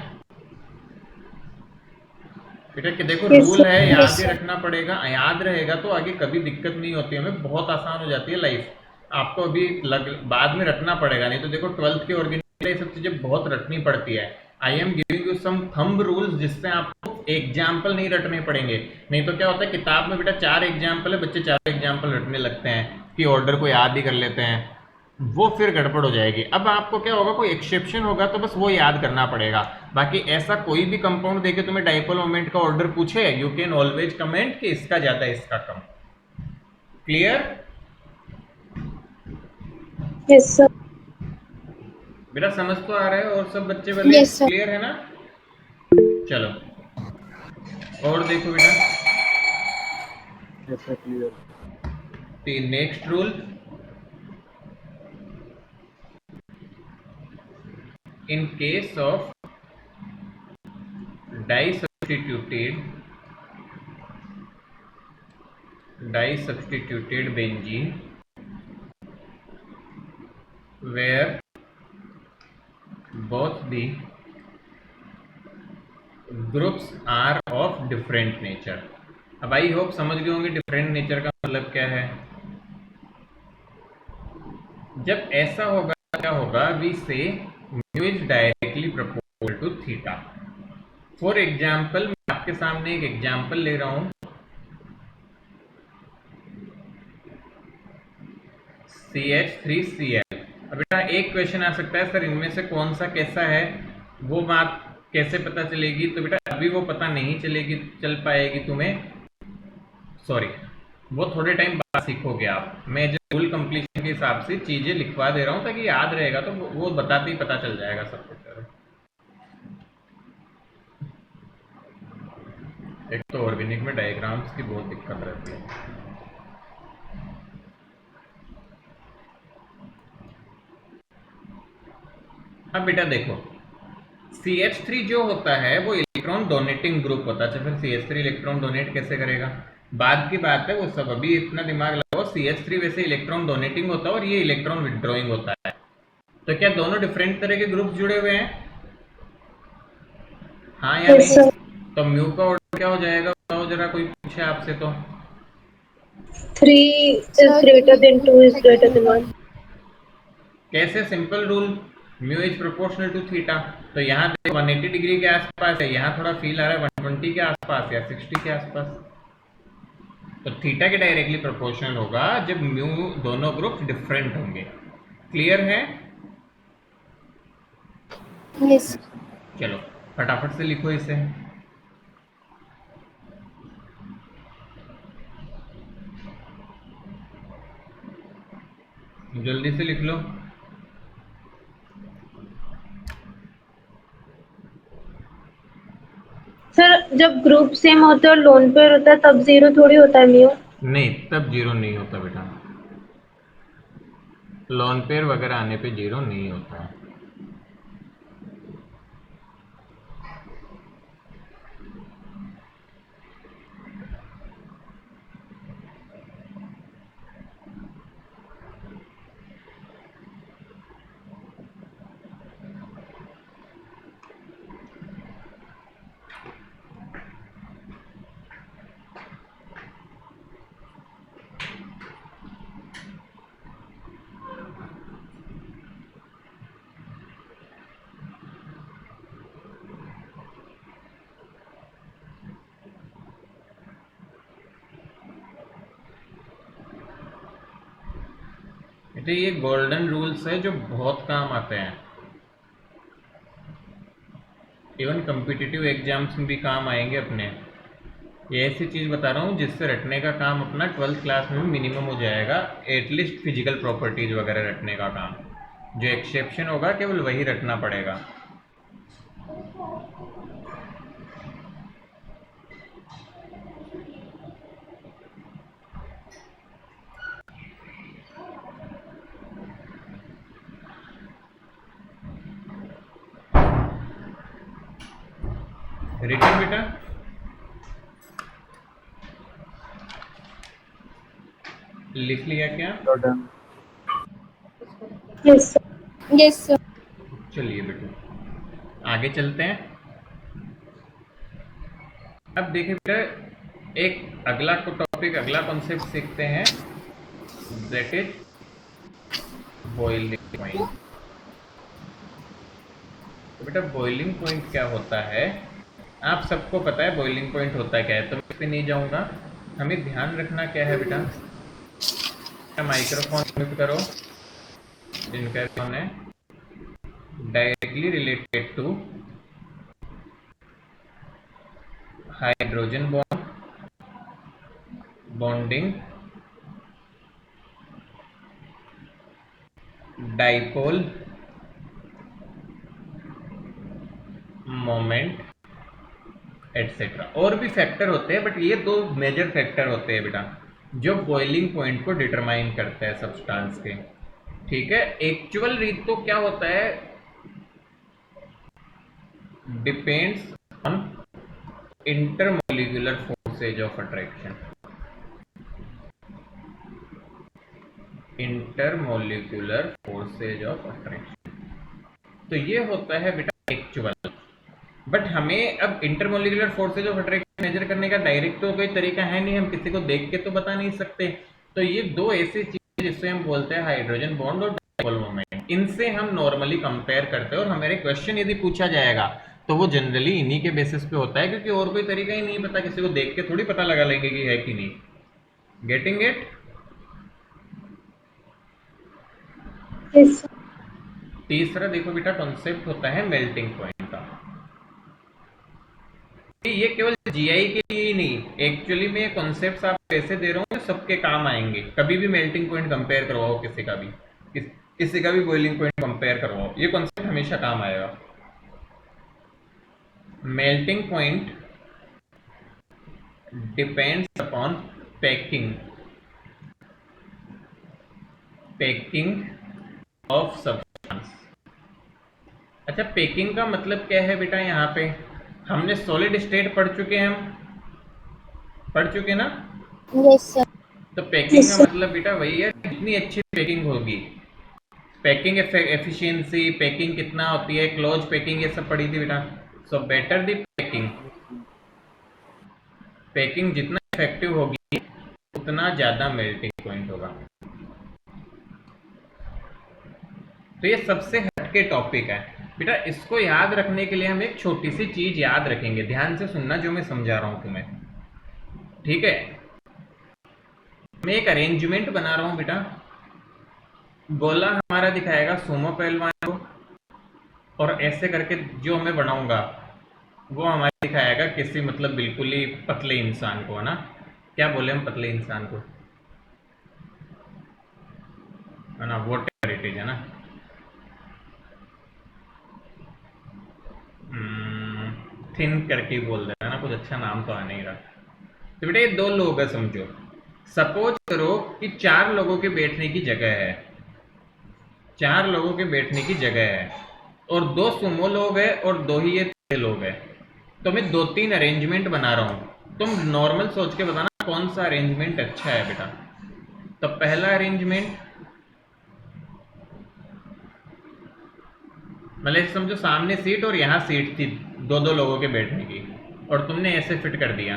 B: बेटा? कि देखो
D: Yes,
B: रूल
D: sir.
B: है, याद
C: Yes,
B: ही
C: sir.
B: रखना पड़ेगा, याद रहेगा तो आगे कभी दिक्कत नहीं होती, हमें बहुत आसान हो जाती है लाइफ। आपको अभी बाद में रखना पड़ेगा, नहीं तो देखो 12th के ऑर्गेनाइज ये सब चीजें बहुत रटनी पड़ती है। I am giving you some thumb rules जिससे आपको एग्जाम्पल नहीं रटने पड़ेंगे। नहीं तो क्या होता है, किताब में बेटा 4 एग्जाम्पल है, बच्चे 4 एग्जाम्पल रटने लगते हैं कि ऑर्डर को याद ही कर लेते हैं, वो फिर गड़बड़ हो जाएगी। अब आपको क्या होगा, कोई एक्सेप्शन होगा तो बस वो याद करना पड़ेगा। बाकी ऐसा कोई भी कंपाउंड देके तुम्हें डाइपोल मोमेंट का ऑर्डर पूछे, यू कैन ऑलवेज कमेंट कि इसका ज्यादा इसका कम। Clear
D: Yes, sir.
B: बेटा? समझ तो आ रहा है, और सब बच्चे वाले
C: Yes, sir.
B: क्लियर है ना? चलो और देखो बेटा,
A: yes sir, clear.
B: Next rule, in case of disubstituted benzene where both the groups are of different nature। अब आई होप समझ गए होंगे डिफरेंट नेचर का मतलब क्या है। जब ऐसा होगा क्या होगा, we say mu is directly proportional to theta. For example मैं आपके सामने एक एग्जाम्पल ले रहा हूं, CH3Cl। अब बेटा एक क्वेश्चन आ सकता है, सर इनमें से कौन सा कैसा है, वो बात कैसे पता चलेगी? तो बेटा अभी वो पता नहीं चलेगी, चल पाएगी तुम्हें, सॉरी वो थोड़े टाइम बाद सीखोगे आप। मैं जो रूल कंप्लीशन के हिसाब से चीजें लिखवा दे रहा हूँ ताकि याद रहेगा, तो वो बताते ही पता चल जाएगा सब कुछ। एक तो ऑर्गेनिक में डायग्राम्स की बहुत दिक्कत रहती है। अब बेटा देखो, CH3 जो होता है वो इलेक्ट्रॉन डोनेटिंग ग्रुप होता है। अच्छा, फिर CH3 इलेक्ट्रॉन डोनेट कैसे करेगा, बाद की बात है वो सब, अभी इतना दिमाग लगाओ। CH3 वैसे इलेक्ट्रॉन डोनेटिंग होता है और ये इलेक्ट्रॉन विड्रॉइंग होता है। तो क्या दोनों डिफरेंट तरह के ग्रुप जुड़े हुए हैं? हाँ या
D: Yes,
B: नहीं?
D: sir.
B: तो म्यू का ऑर्डर क्या हो जाएगा, बताओ जरा, कोई पूछे आपसे तो।
D: 3 is greater than 2 is greater than 1.
B: कैसे? Simple rule, mu is proportional to theta. तो यहाँ देखो 180 डिग्री के आसपास है, यहाँ थोड़ा फील आ रहा है 120 के आसपास या 60 के आसपास। तो थीटा के डायरेक्टली प्रोपोर्शनल होगा जब म्यू दोनों ग्रुप डिफरेंट होंगे। क्लियर है?
C: Yes.
B: चलो फटाफट से लिखो इसे। जल्दी से लिख लो।
D: सर जब ग्रुप सेम होते हैं और लोन पेयर होता है तब 0 थोड़ी होता है म्यू।
B: नहीं, तब जीरो नहीं होता बेटा, लॉन पेयर वगैरह आने पे जीरो नहीं होता है। बेटे ये गोल्डन रूल्स है जो बहुत काम आते हैं, इवन कम्पिटिटिव एग्जाम्स में भी काम आएंगे अपने। ये ऐसी चीज़ बता रहा हूँ जिससे रटने का काम अपना 12th क्लास में मिनिमम हो जाएगा, एटलीस्ट फिजिकल प्रॉपर्टीज वगैरह रटने का काम। जो एक्सेप्शन होगा केवल वही रटना पड़ेगा। रिटर्न बेटा, लिख लिया क्या?
A: Done.
D: Yes sir.
C: Yes, sir.
B: चलिए बेटा आगे चलते हैं। अब देखिए बेटा, एक अगला टॉपिक, अगला कॉन्सेप्ट सीखते हैं, दैट इज बॉइलिंग पॉइंट। तो बेटा बॉइलिंग पॉइंट क्या होता है, आप सबको पता है बॉइलिंग पॉइंट होता क्या है, तो मैं इस पे नहीं जाऊंगा। हमें ध्यान रखना क्या है बेटा, माइक्रोफोन म्यूट करो जिनका फोन है, directly related to hydrogen bond, bonding, dipole, moment etcetera. और भी फैक्टर होते हैं बट ये दो मेजर फैक्टर होते हैं बेटा जो बॉइलिंग पॉइंट को डिटरमाइन करते हैं सब्सटेंस के। ठीक है, एक्चुअल रीड तो क्या होता है, depends on intermolecular forces of attraction. Intermolecular forces of attraction, तो ये होता है बेटा एक्चुअल। बट हमें अब intermolecular forces of attraction measure करने का डायरेक्ट तो कोई तरीका है नहीं, हम किसी को देख के तो बता नहीं सकते। तो ये दो ऐसी चीजें जिससे हम बोलते हैं हाइड्रोजन बॉन्ड और डाइपोल मोमेंट, इनसे हम नॉर्मली कंपेयर करते हैं। और हमारे क्वेश्चन यदि पूछा जाएगा तो वो जनरली इन्हीं के बेसिस पे होता है, क्योंकि और कोई तरीका ही नहीं पता, किसी को देख के थोड़ी पता लगा लेंगे कि है कि नहीं। Getting it?
D: Yes sir.
B: तीसरा देखो बेटा कॉन्सेप्ट होता है मेल्टिंग पॉइंट का। ये केवल जीआई के लिए ही नहीं, एक्चुअली में ये कॉन्सेप्ट्स आप कैसे दे रहा हूँ सबके काम आएंगे। कभी भी मेल्टिंग पॉइंट कंपेयर करवाओ किसी का भी, किसी का भी बॉइलिंग पॉइंट कंपेयर करवाओ, ये कॉन्सेप्ट हमेशा काम आएगा। Melting point depends upon packing packing of substance. अच्छा, पैकिंग का मतलब क्या है बेटा? यहाँ पे हमने सॉलिड स्टेट पढ़ चुके हैं, हम पढ़ चुके ना।
C: Yes, sir.
B: तो पैकिंग का मतलब बेटा वही है, जितनी अच्छी पैकिंग होगी, पैकिंग एफिशिएंसी, पैकिंग कितना होती है, क्लोज पैकिंग, ये सब पढ़ी थी बेटा। सो बेटर दी पैकिंग, पैकिंग जितना इफेक्टिव होगी उतना ज़्यादा मेल्टिंग पॉइंट होगा। तो ये सबसे हटके टॉपिक है बेटा। इसको याद रखने के लिए हम एक छोटी सी चीज याद रखेंगे, ध्यान से सुनना जो मैं समझा रहा हूं तुम्हें, ठीक है। मैं एक अरेंजमेंट बना रहा हूं बेटा। गोला हमारा दिखाएगा सुमो पहलवान को, और ऐसे करके जो मैं बनाऊंगा वो हमारा दिखाएगा किसी मतलब बिल्कुल ही पतले इंसान को, है ना। क्या बोले हम पतले इंसान को, है ना, वोट इट इज, है ना। थिन करके बोल देना ना, कुछ अच्छा नाम तो आ नहीं रहा। तो बेटा ये दो लोग है समझो। सपोज करो कि चार लोगों के बैठने की जगह है, चार लोगों के बैठने की जगह है, और दो सुमो लोग हैं और दो ही ये छह लोग हैं। तो मैं दो तीन अरेंजमेंट बना रहा हूँ, तुम नॉर्मल सोच के बताना कौन सा अरेंजमेंट अच्छा है बेटा। तो पहला अरेंजमेंट मतलब समझो सामने सीट और यहाँ सीट थी दो दो लोगों के बैठने की, और तुमने ऐसे फिट कर दिया।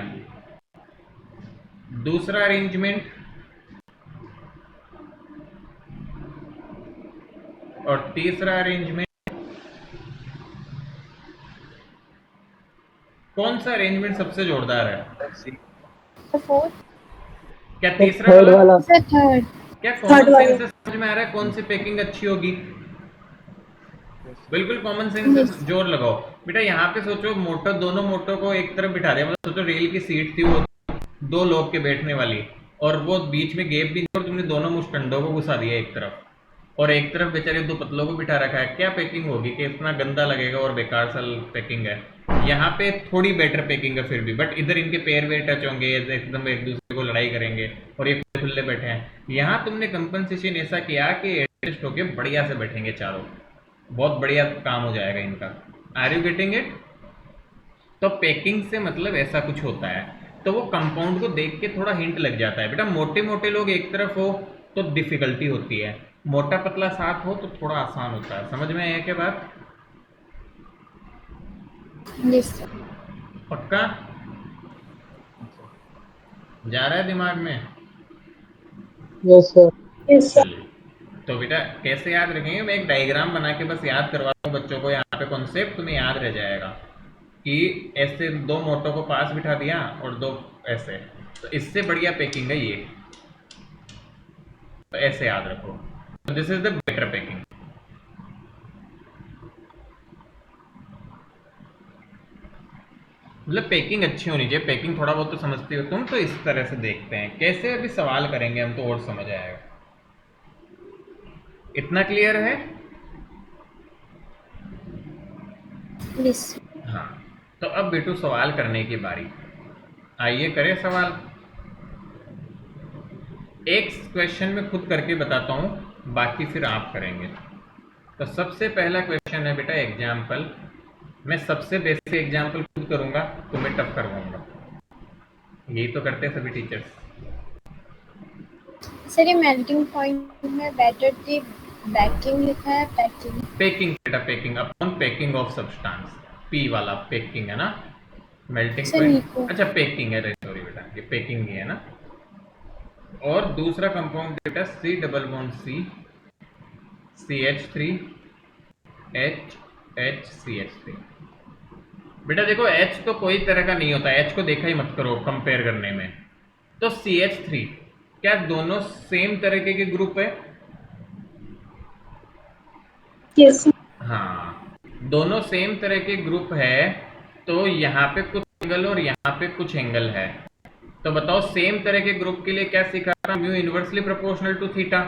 B: दूसरा अरेंजमेंट और तीसरा अरेंजमेंट, कौन सा अरेंजमेंट सबसे जोरदार है?
C: The fourth.
B: क्या तीसरा
E: थर्ड
B: वाला?
E: वाला।
C: The third.
B: क्या
C: थर्ड
B: कॉमन
C: वाला।
B: सेंस से समझ में आ रहा है कौन सी पैकिंग अच्छी होगी? बिल्कुल कॉमन सेंस
C: Yes.
B: से जोर लगाओ बेटा। यहाँ पे सोचो मोटो, दोनों मोटो को एक तरफ बिठा दिया, मतलब सोचो रेल की सीट थी वो दो लोग के बैठने वाली, और वो बीच में गैप भी नहीं, और तुमने दोनों मुस्टंडों को घुसा दिया एक तरफ, और एक तरफ बेचारे दो पतलों को बिठा रखा है। क्या पैकिंग होगी कि इतना गंदा लगेगा और बेकार सा पैकिंग है। यहाँ पे थोड़ी बेटर पैकिंग है फिर भी, बट इधर इनके पैर वेर टच होंगे, एकदम एक दूसरे को लड़ाई करेंगे, और ये खुले बैठे हैं। यहाँ तुमने कंपनसेशन ऐसा किया कि एडजस्ट होके बढ़िया से बैठेंगे चारों, बहुत बढ़िया काम हो जाएगा इनका। Are you getting it? तो पैकिंग से मतलब ऐसा कुछ होता है। तो वो कंपाउंड को देख के थोड़ा हिंट लग जाता है बेटा। मोटे मोटे लोग एक तरफ हो तो डिफिकल्टी होती है, मोटा पतला साथ हो तो थोड़ा आसान होता है। समझ में आया क्या बात?
C: Yes, sir.
B: पक्का जा रहा है दिमाग में?
E: Yes sir.
D: Yes sir.
B: चलिए, तो बेटा कैसे याद रखेंगे? मैं एक डायग्राम बना के बस याद करवा दूं बच्चों को, यहाँ पे कॉन्सेप्ट तुम्हें याद रह जाएगा कि ऐसे दो मोटो को पास बिठा दिया और दो ऐसे, तो इससे बढ़िया पैकिंग है ये। तो ऐसे याद रखो, तो this is the better packing. मतलब पैकिंग अच्छी होनी चाहिए। पैकिंग थोड़ा बहुत तो समझती हो तुम, तो इस तरह से देखते हैं कैसे। अभी सवाल करेंगे हम तो और समझ आएगा। इतना क्लियर है?
C: Yes.
B: हाँ, तो अब बेटू सवाल करने की बारी। आइए करें सवाल। एक क्वेश्चन में खुद करके बताता हूँ, बाकी फिर आप करेंगे। तो सबसे पहला क्वेश्चन है बेटा एग्जाम्पल। मैं सबसे बेसिक एग्जाम्पल खुद करूंगा, तुम्हें टफ करवाऊंगा। यही तो करते हैं सभी टीचर्स।
C: सर ये मेल्टिंग पॉइंट में बेटर दी बैकिंग लिखा है, पैकिंग।
B: पैकिंग बेटा, packing upon packing of substance, P वाला पैकिंग है ना। मेल्टिंग
C: सर
B: पॉइंट,
C: निको।
B: अच्छा पैकिंग है, सॉरी बेटा, ये पैकिंग ही है ना। और दूसरा कंपाउंड बेटा C double bond C, CH3 H H CH3। बेटा देखो H तो कोई तरह का नहीं होता, H को देखा ही मत करो कंपेयर करने में। तो CH3 क्या दोनों सेम तरीके के ग्रुप है?
D: Yes sir.
B: हाँ, दोनों सेम तरह के ग्रुप है, तो यहाँ पे कुछ एंगल और यहाँ पे कुछ एंगल है। तो बताओ सेम तरह के ग्रुप के लिए क्या सीखा था? Mu inversely proportional to theta.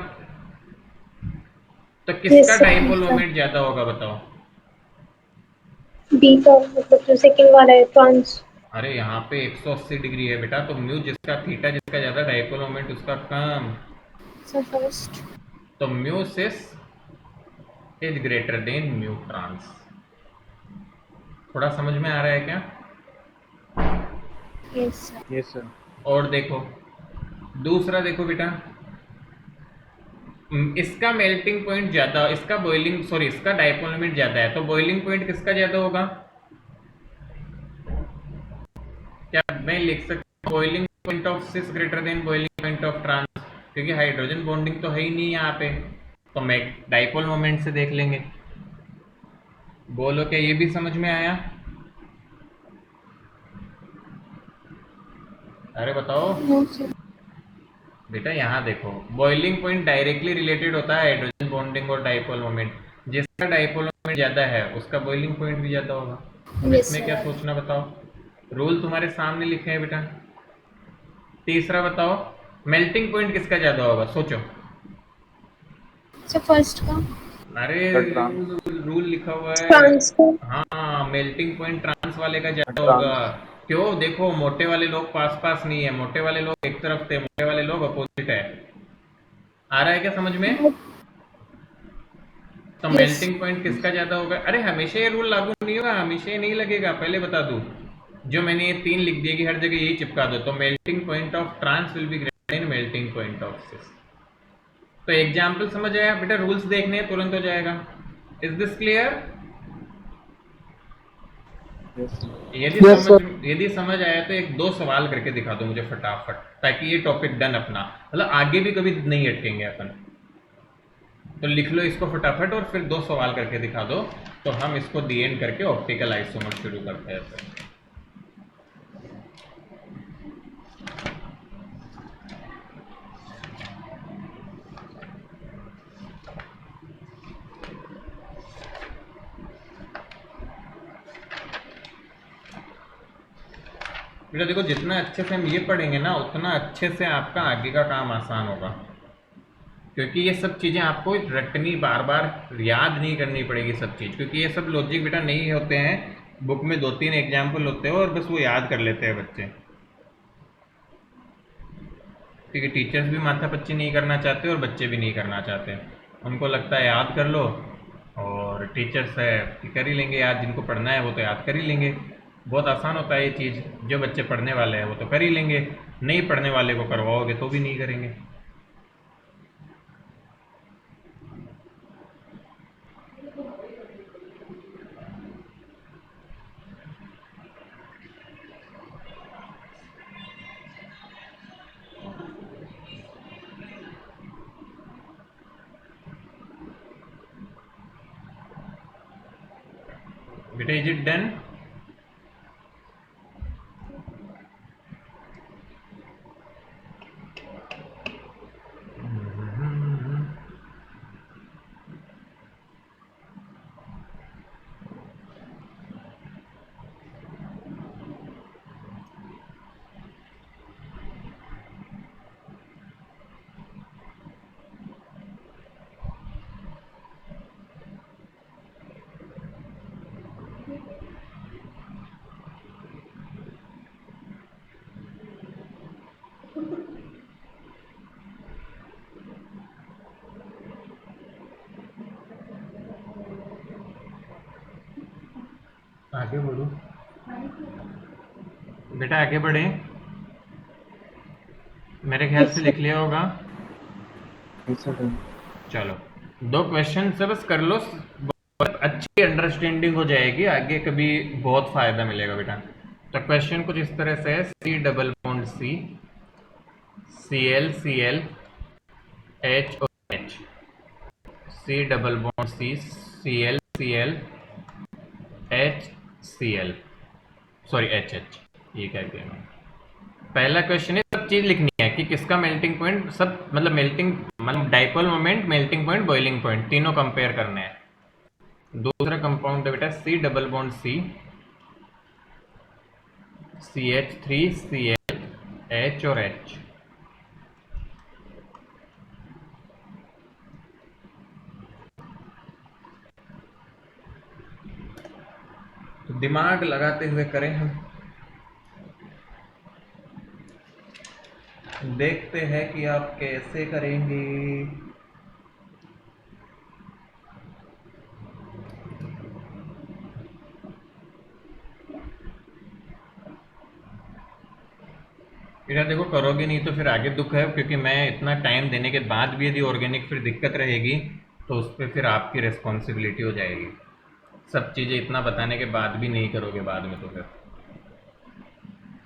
B: तो किसका
D: sir.
B: डाइपोल मोमेंट ज्यादा होगा बताओ?
D: बी का मतलब जो सेकंड वाला है ट्रांस।
B: अरे यहाँ पे 180 डिग्री है बेटा, तो म्यू जिसका थीटा जिसका ज्यादा, डाइपोल मोमेंट उसका कम।
C: Sir first.
B: तो mu cis is greater than mu trans. थोड़ा समझ में आ रहा है क्या?
C: Yes sir.
A: Yes sir.
B: और देखो दूसरा, देखो बेटा, इसका मेल्टिंग पॉइंट ज्यादा, इसका बॉइलिंग सॉरी इसका डाइपोल मोमेंट ज्यादा है, तो बॉइलिंग पॉइंट किसका ज्यादा होगा? क्या मैं लिख सकता हूँ boiling point of cis greater than boiling point of trans? क्योंकि हाइड्रोजन बॉन्डिंग तो है ही नहीं यहाँ पे, तो मैं डाइपोल मोमेंट से देख लेंगे। बोलो क्या ये भी समझ में आया? अरे बताओ
C: नो सर।
B: बेटा, यहाँ देखो बॉइलिंग पॉइंट डायरेक्टली रिलेटेड होता है हाइड्रोजन बॉन्डिंग और डाइपोल मोमेंट। जिसका डाइपोल मोमेंट ज्यादा है उसका बॉइलिंग पॉइंट भी ज्यादा होगा। अब
C: यस
B: इसमें क्या
C: सर।
B: सोचना बताओ? रूल तुम्हारे सामने लिखे हैं बेटा। तीसरा बताओ, मेल्टिंग पॉइंट किसका ज्यादा होगा, सोचो।
C: सर फर्स्ट का।
B: अरे
A: ट्रांस।
B: रूल लिखा हुआ है।
D: ट्रांसफर।
B: हाँ, मेल्टिंग पॉइंट ट्रांस वाले का ज्यादा होगा।
A: ट्रांस।
B: क्यों? देखो मोटे वाले लोग पास पास नहीं है, मोटे वाले लोग एक तरफ थे, मोटे वाले लोग अपोजिट है। आ रहा है क्या समझ में? तो
C: यस।
B: मेल्टिंग पॉइंट किसका ज्यादा होगा? अरे हमेशा ये रूल लागू नहीं होगा, हमेशा ये नहीं लगेगा, पहले बता दूं। जो मैंने ये 3 लिख दिए कि हर जगह यही चिपका दो, तो melting point of trans will be greater than melting point of cis. तो एग्जाम्पल समझ आया बेटा? रूल्स देखने हैं तुरंत हो जाएगा। Is this clear?
A: Yes
E: yes sir.
B: यदि समझ आया तो एक दो सवाल करके दिखा दो मुझे फटाफट, ताकि ये टॉपिक डन अपना, मतलब आगे भी कभी नहीं अटकेंगे अपन। तो लिख लो इसको फटाफट और फिर 2 सवाल करके दिखा दो, तो हम इसको दी एंड करके ऑप्टिकल आइसोमर शुरू करते हैं फिर। बेटा देखो, जितना अच्छे से हम ये पढ़ेंगे ना उतना अच्छे से आपका आगे का काम आसान होगा, क्योंकि ये सब चीज़ें आपको रटनी, बार बार याद नहीं करनी पड़ेगी सब चीज़, क्योंकि ये सब लॉजिक बेटा नहीं होते हैं। बुक में 2-3 एग्जाम्पल होते हैं और बस वो याद कर लेते हैं बच्चे, क्योंकि टीचर्स भी माथापच्ची नहीं करना चाहते और बच्चे भी नहीं करना चाहते। उनको लगता है याद कर लो, और टीचर्स है कि कर ही लेंगे याद, जिनको पढ़ना है वो तो याद कर ही लेंगे। बहुत आसान होता है ये चीज़, जो बच्चे पढ़ने वाले हैं वो तो कर ही लेंगे, नहीं पढ़ने वाले को करवाओगे तो भी नहीं करेंगे। बेटा इज इट डन? आगे बढ़ो बेटा, आगे बढ़े। मेरे ख्याल से लिख लिया होगा।
A: सर।
B: चलो 2 क्वेश्चन से बस कर लो, बहुत अच्छी अंडरस्टैंडिंग हो जाएगी, आगे कभी बहुत फायदा मिलेगा बेटा। तो क्वेश्चन कुछ इस तरह से है, C double bond C, C L C L, H और H, C double bond C, C L C L, H C L, sorry H H, ये क्या किया मैंने। पहला क्वेश्चन है, सब चीज लिखनी है कि किसका मेल्टिंग पॉइंट, सब मतलब मेल्टिंग मतलब dipole moment, melting point, boiling point, तीनों कंपेयर करने हैं। दूसरा कंपाउंड है बेटा C double bond C, C H three C L, H और एच। तो दिमाग लगाते हुए करें हम। देखते हैं कि आप कैसे करेंगे। बेटा देखो, करोगे नहीं तो फिर आगे दुख है, क्योंकि मैं इतना टाइम देने के बाद भी यदि ऑर्गेनिक फिर दिक्कत रहेगी तो उस पर फिर आपकी रिस्पॉन्सिबिलिटी हो जाएगी। सब चीज़ें इतना बताने के बाद भी नहीं करोगे बाद में तो फिर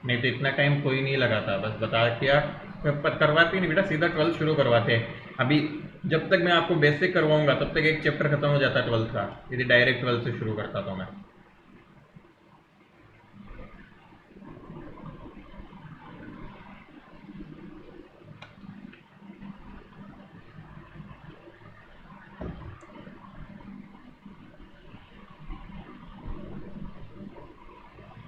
B: नहीं, तो इतना टाइम कोई नहीं लगाता, बस बता के आप करवाते नहीं बेटा, सीधा 12th शुरू करवाते हैं। अभी जब तक मैं आपको बेसिक करवाऊंगा तब तक एक चैप्टर खत्म हो जाता 12th का, यदि डायरेक्ट 12th से शुरू करता तो मैं।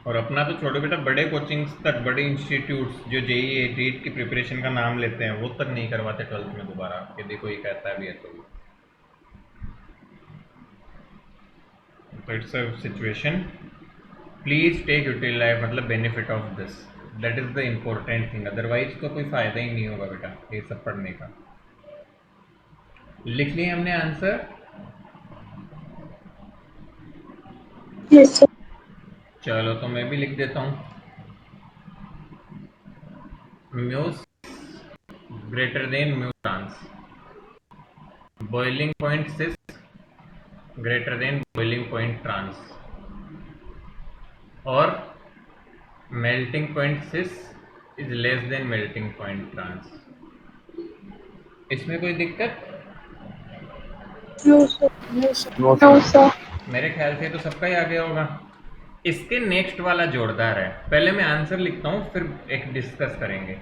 B: और अपना तो छोड़ो बेटा, बड़े कोचिंग्स तक, बड़े इंस्टीट्यूट्स जो जेईई नीट की प्रिपरेशन का नाम लेते हैं वो तक नहीं करवाते 12th में दोबारा, यदि कोई कहता भी है तो। It's a situation, please take utilize मतलब benefit of this, that is the important thing, otherwise तो कोई फायदा ही नहीं होगा बेटा ये सब पढ़ने का। लिख लिए हमने आंसर?
D: Yes sir.
B: चलो तो मैं भी लिख देता हूँ। Mu cis greater than mu trans, boiling point cis greater than boiling point trans, और melting point cis is less than melting point trans. इसमें कोई दिक्कत?
D: No sir.
A: No
D: no
A: sir.
D: Sir.
B: मेरे ख्याल से तो सबका ही आ गया होगा। इसके नेक्स्ट वाला जोरदार है, पहले मैं आंसर लिखता हूँ फिर एक डिस्कस करेंगे।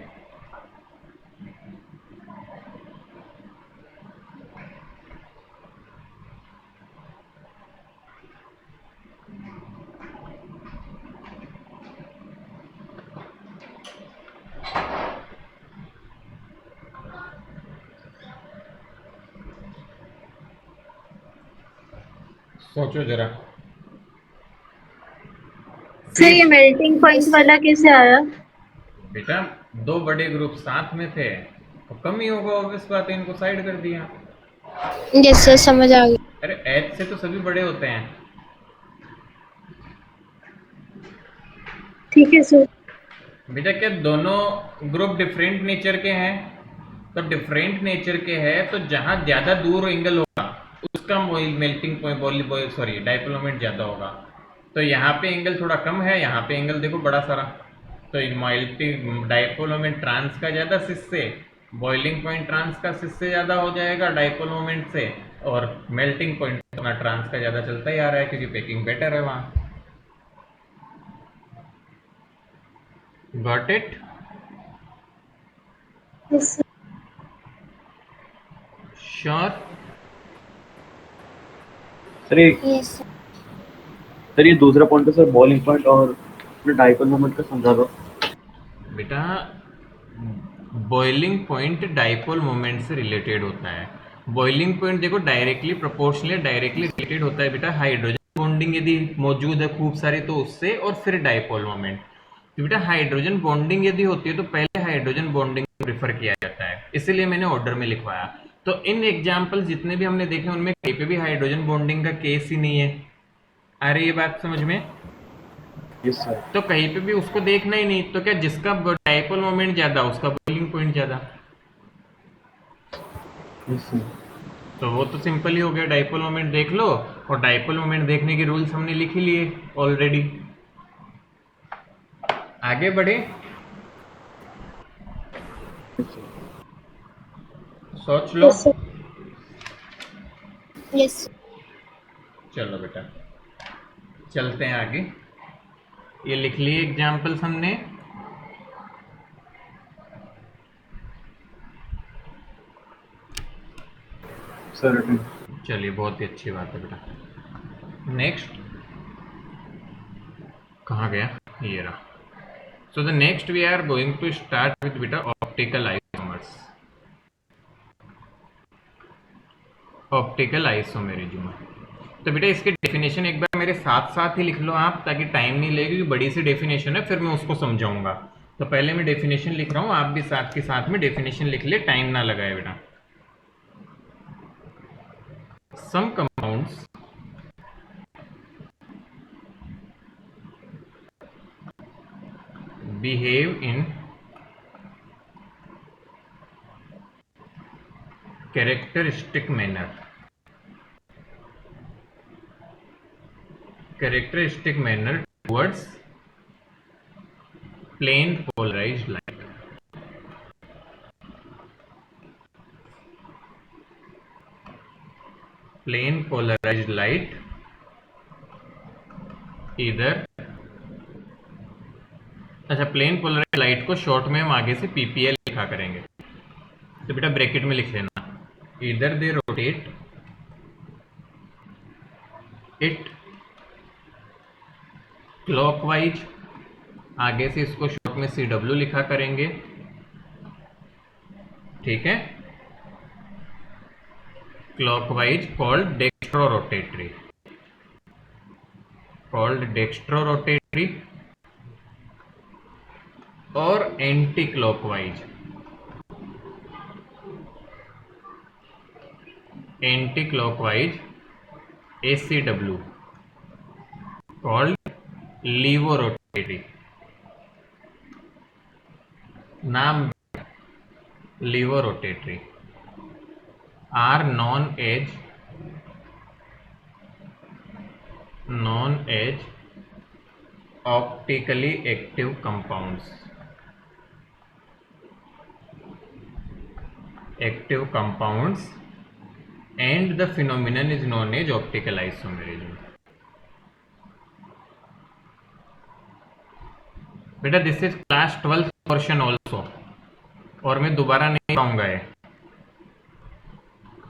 B: सोचो जरा।
D: सर ये मेल्टिंग पॉइंट वाला कैसे आया?
B: बेटा दो बड़े ग्रुप साथ में थे तो कम ही होगा, ऑब्वियस बात है, इनको साइड कर दिया।
C: यस सर, समझ आ गया।
B: अरे एच से तो सभी बड़े होते हैं।
D: ठीक है सर।
B: बेटा क्या दोनों ग्रुप डिफरेंट नेचर के हैं? तो डिफरेंट नेचर के हैं तो जहां ज्यादा दूर एंगल होगा उसका melting point sorry dipole moment ज्यादा होगा। तो यहाँ पे एंगल थोड़ा कम है, यहाँ पे एंगल देखो बड़ा सारा, तो मेल्टिंग डाइपोल मोमेंट ट्रांस का ज्यादा सिस से, बॉइलिंग पॉइंट ट्रांस का सिस से ज्यादा हो जाएगा डाइपोल मोमेंट से, और मेल्टिंग पॉइंट अपना ट्रांस का ज्यादा चलता ही आ रहा है क्योंकि पैकिंग बेटर है वहां। Got it?
D: Yes sir.
B: Sure?
A: Sir ये
C: यस सर।
A: सर ये दूसरा पॉइंट है सर, बॉइलिंग पॉइंट और डाइपोल मोमेंट का समझा दो।
B: बेटा बॉइलिंग पॉइंट डाइपोल मोमेंट से रिलेटेड होता है। बॉइलिंग पॉइंट देखो डायरेक्टली प्रोपोर्शनली डायरेक्टली रिलेटेड होता है बेटा हाइड्रोजन बॉन्डिंग यदि मौजूद है खूब सारी तो उससे, और फिर डाइपोल मोमेंट। तो बेटा हाइड्रोजन बॉन्डिंग यदि होती है तो पहले हाइड्रोजन बॉन्डिंग प्रेफर किया जाता है, इसीलिए मैंने ऑर्डर में लिखवाया। तो इन एग्जाम्पल जितने भी हमने देखे उनमें कहीं पे भी हाइड्रोजन बॉन्डिंग का केस ही नहीं है। आ रही है बात समझ में?
A: Yes sir.
B: तो कहीं पे भी उसको देखना ही नहीं, तो क्या जिसका डाइपोल मोमेंट ज्यादा उसका बॉइलिंग पॉइंट ज्यादा।
A: Yes sir.
B: तो वो तो सिंपल ही हो गया, डाइपोल मोमेंट देख लो, और डाइपोल मोमेंट देखने के रूल्स हमने लिख ही लिए ऑलरेडी। आगे बढ़े? सोच लो।
D: Yes sir.
C: यस।
B: चलो बेटा चलते हैं आगे। ये लिख लिए एग्जाम्पल्स हमने।
A: सर
B: चलिए बहुत ही अच्छी बात है बेटा। नेक्स्ट कहाँ गया? ये रहा। So the next we are going to start with बेटा ऑप्टिकल आइसोमर्स। Optical isomerism. तो बेटा इसकी डेफिनेशन एक बार मेरे साथ साथ ही लिख लो आप, ताकि टाइम नहीं लगे, क्योंकि बड़ी सी डेफिनेशन है फिर मैं उसको समझाऊंगा। तो पहले मैं डेफिनेशन लिख रहा हूँ, आप भी साथ के साथ में डेफिनेशन लिख ले, टाइम ना लगाए बेटा। सम compounds behave in characteristic manner towards plane polarized light. Plane polarized light either, अच्छा प्लेन पोलराइज लाइट को शॉर्ट में हम आगे से पीपीएल लिखा करेंगे, तो बेटा ब्रैकेट में लिख लेना, इधर दे रोटेट इट क्लॉकवाइज, आगे से इसको शॉर्ट में सी डब्ल्यू लिखा करेंगे, ठीक है, क्लॉकवाइज कॉल्ड डेक्स्ट्रो रोटेटरी, और anti clockwise ACW called levo rotatory, नाम levo rotatory, are known as optically active compounds, and the phenomenon is known as optical isomerism. बेटा this is class 12 portion also, और मैं दोबारा नहीं कहूँगा है,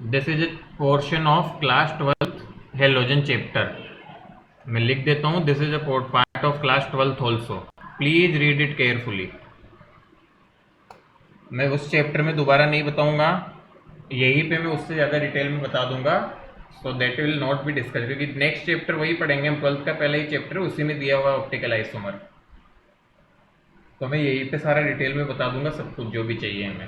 B: this is a portion of class 12 halogen chapter, मैं लिख देता हूँ, this is a part of class 12 also, please read it carefully. मैं उस चैप्टर में दोबारा नहीं बताऊंगा, यहीं पे मैं उससे ज़्यादा डिटेल में बता दूंगा, so that will not be discuss, क्योंकि नेक्स्ट चैप्टर वही पढ़ेंगे हम, 12th का पहला ही चैप्टर है, उसी में दिया हुआ ऑप्टिकल आइसोमर, तो मैं यहीं पे सारा डिटेल में बता दूंगा सब कुछ जो भी चाहिए हमें।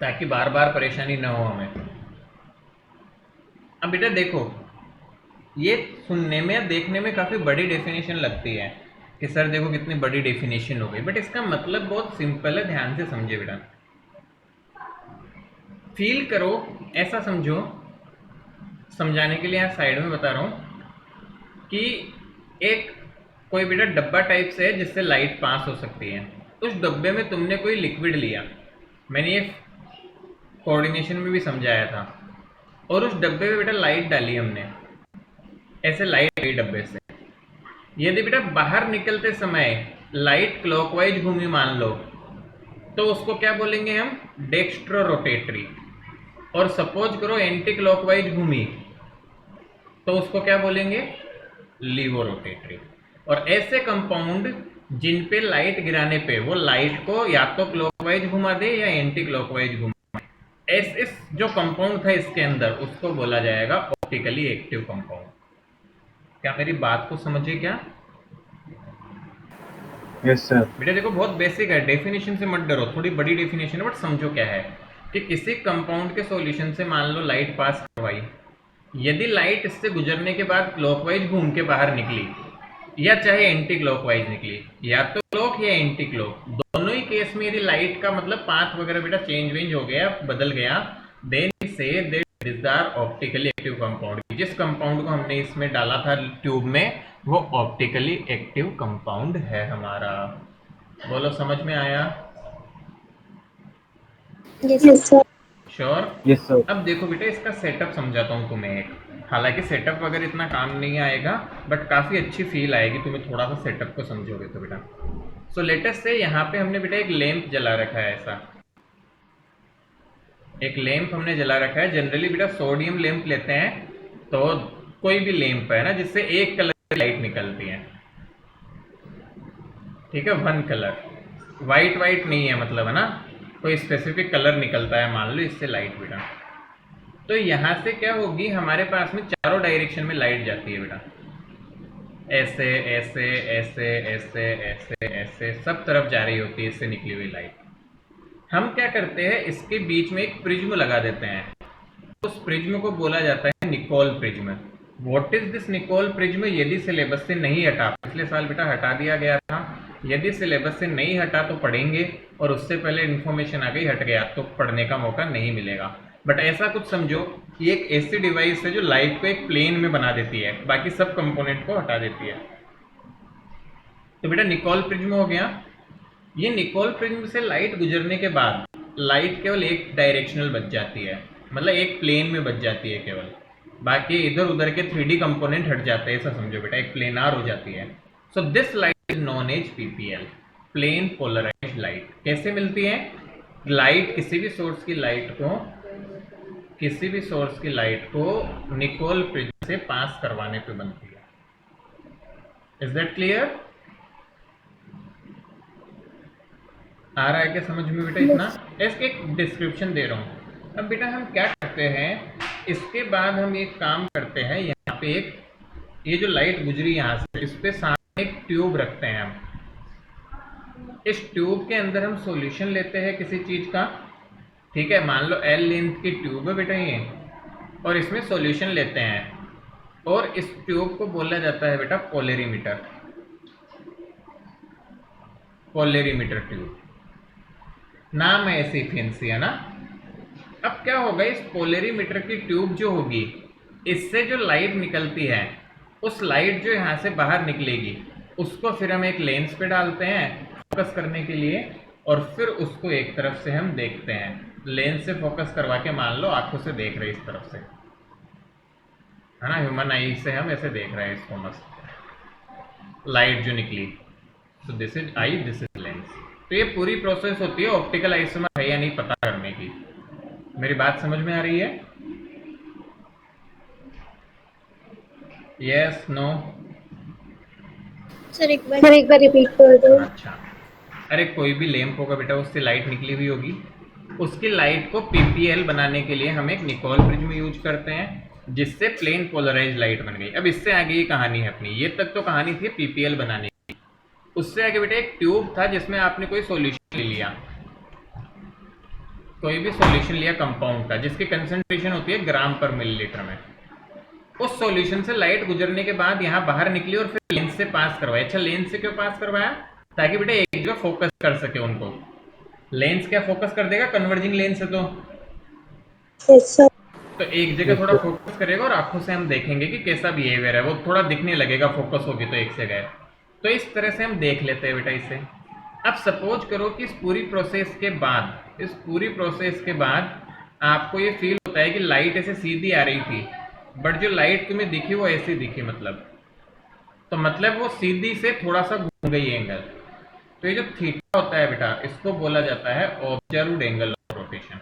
B: ताकि बार बार परेशानी ना हो हमें। अब बेटा देखो, ये सुनने में या देखने में काफ़ी बड़ी डेफिनेशन लगती है कि सर देखो कितनी बड़ी डेफिनेशन हो गई, बट इसका मतलब बहुत सिंपल है, ध्यान से समझे बेटा, फील करो, ऐसा समझो, समझाने के लिए यहाँ साइड में बता रहा हूँ कि एक कोई बेटा डब्बा टाइप से है जिससे लाइट पास हो सकती है, उस डब्बे में तुमने कोई लिक्विड लिया, मैंने ये कोऑर्डिनेशन में भी समझाया था, और उस डब्बे में बेटा लाइट डाली हमने, ऐसे लाइट गई डब्बे से, यदि बेटा बाहर निकलते समय लाइट क्लॉकवाइज घूमी मान लो, तो उसको क्या बोलेंगे हम, डेक्स्ट्रो रोटेटरी, और सपोज करो एंटी क्लॉकवाइज घूमी तो उसको क्या बोलेंगे, लीवो रोटेटरी। और ऐसे कंपाउंड जिन पे लाइट गिराने पे वो लाइट को या तो क्लॉकवाइज घुमा दे या एंटी क्लॉकवाइज घुमा, ऐसे जो कंपाउंड था इसके अंदर उसको बोला जाएगा ऑप्टिकली एक्टिव कंपाउंड। क्या मेरी बात को समझे क्या?
A: Yes sir.
B: बेटा देखो बहुत बेसिक है, डेफिनेशन से मत डरो, थोड़ी बड़ी डेफिनेशन है बट समझो क्या है कि किसी कंपाउंड के सॉल्यूशन से मान लो लाइट पास करवाई, यदि लाइट इससे गुजरने के बाद क्लॉकवाइज घूम के बाहर निकली या चाहे एंटी क्लॉकवाइज निकली, या तो क्लॉक या एंटी क्लॉक, दोनों ही केस में यदि लाइट का मतलब पाथ वगैरह बेटा चेंज हो गया, बदल गया, then say that is the optically active compound. जिस कंपाउंड को हमने इसमें डाला था ट्यूब में वो ऑप्टिकली एक्टिव कंपाउंड है हमारा। बोलो समझ में आया?
C: Yes sir.
B: Sure?
A: Yes sir.
B: अब देखो बेटा इसका सेटअप समझाता हूँ तुम्हें एक, हालांकि सेटअप वगैरह इतना काम नहीं आएगा बट काफ़ी अच्छी फील आएगी तुम्हें थोड़ा सा सेटअप को समझोगे तो बेटा। सो लेटेस्ट से यहाँ पे हमने बेटा एक लैंप जला रखा है, ऐसा एक लैंप हमने जला रखा है। जनरली बेटा सोडियम लैंप लेते हैं, तो कोई भी लैंप है ना जिससे एक कलर की लाइट निकलती है, ठीक है, वन कलर, वाइट नहीं है मतलब, है ना, कोई स्पेसिफिक कलर निकलता है मान लो इससे लाइट बेटा। तो यहाँ से क्या होगी, हमारे पास में चारों डायरेक्शन में लाइट जाती है बेटा, ऐसे ऐसे ऐसे ऐसे ऐसे ऐसे सब तरफ जा रही होती है इससे निकली हुई लाइट। हम क्या करते हैं, इसके बीच में एक प्रिज्म लगा देते हैं। उस प्रिज्म को बोला जाता है Nicol prism. What is this Nicol prism? यदि सिलेबस से नहीं हटा, पिछले साल बेटा हटा दिया गया था, यदि सिलेबस से नहीं हटा तो पढ़ेंगे, और उससे पहले इन्फॉर्मेशन आ गई हट गया तो पढ़ने का मौका नहीं मिलेगा। बट ऐसा कुछ समझो, ये एक ऐसी डिवाइस है जो लाइट को एक प्लेन में बना देती है, बाकी सब कंपोनेंट को हटा देती है। तो बेटा निकोल प्रिज्म हो गया। ये निकोल प्रिज्म से लाइट गुजरने के बाद लाइट केवल एक डायरेक्शनल बच जाती है, मतलब एक प्लेन में बच जाती है केवल, बाकी इधर उधर के 3D कंपोनेंट हट जाते हैं, ऐसा समझो बेटा, एक प्लेनार हो जाती है। So this light is known as PPL, plane polarised light. कैसे मिलती है? लाइट किसी भी सोर्स की लाइट को निकोल प्रिज्म से पास करवाने पे बनती है। Is that clear? आ रहा है क्या समझ में बेटा इतना? इसके एक डिस्क्रिप्शन दे रहा हूँ। अब बेटा हम क्या करते हैं, इसके बाद हम एक काम करते हैं, यहाँ पे एक ये जो लाइट गुजरी यहाँ से, इस पे सामने एक ट्यूब रखते हैं हम। इस ट्यूब के अंदर हम सॉल्यूशन लेते हैं किसी चीज का, ठीक है, मान लो L लेंथ की ट्यूब है बेटा ये, और इसमें सॉल्यूशन लेते हैं, और इस ट्यूब को बोला जाता है बेटा पोलेरीमीटर। पोलेरीमीटर ट्यूब नाम है, ऐसी फैंसी है ना। अब क्या होगा, इस पोलेरीमीटर की ट्यूब जो होगी, इससे जो लाइट निकलती है, उस लाइट जो यहाँ से बाहर निकलेगी, उसको फिर हम एक लेंस पे डालते हैं फोकस करने के लिए, और फिर उसको एक तरफ से हम देखते हैं, लेंस से फोकस करवा के, मान लो आंखों से देख रहे हैं इस तरफ से, है ना, ह्यूमन आई से हम ऐसे देख रहे हैं इसको, मस्त लाइट जो निकली। So this is I, this is lens. तो ये पूरी प्रोसेस होती है ऑप्टिकल आइसोमर है या नहीं पता करने की। मेरी बात समझ में आ रही है? Yes, no?
C: सर एक
D: बार रिपीट कर दो।
B: अच्छा, अरे कोई भी लैंप होगा बेटा, उससे लाइट निकली हुई होगी, उसकी लाइट को पीपीएल बनाने के लिए हम एक निकोल प्रिज्म यूज करते हैं, जिससे प्लेन पोलराइज लाइट बन गई। अब इससे आगे ये कहानी है अपनी, ये तक तो कहानी थी पीपीएल बनाने की। उससे आगे बेटा एक ट्यूब था जिसमें आपने कोई सॉल्यूशन ले लिया, कोई भी सॉल्यूशन लिया कंपाउंड का, जिसकी कंसंट्रेशन होती है ग्राम पर मिलीलीटर में। उस सॉल्यूशन से लाइट गुजरने के बाद यहाँ बाहर निकली और फिर लेंस से पास करवाया। अच्छा, लेंस से क्यों पास करवाया? ताकि बेटा एक जगह फोकस कर सके उनको। लेंस क्या फोकस कर देगा? कन्वर्जिंग लेंस है तो एक जगह थोड़ा फोकस करेगा, और आंखों से हम देखेंगे कि कैसा बिहेवियर है, वो थोड़ा दिखने लगेगा, फोकस होगी तो एक जगह। तो इस तरह से हम देख लेते हैं बेटा इसे। अब सपोज करो कि इस पूरी प्रोसेस के बाद आपको ये फील होता है कि लाइट ऐसे सीधी आ रही थी, बट जो लाइट तुम्हें दिखी वो ऐसी दिखी, मतलब वो सीधी से थोड़ा सा घूम गई एंगल। तो ये जो थीटा होता है बेटा, इसको बोला जाता है observed angle of rotation.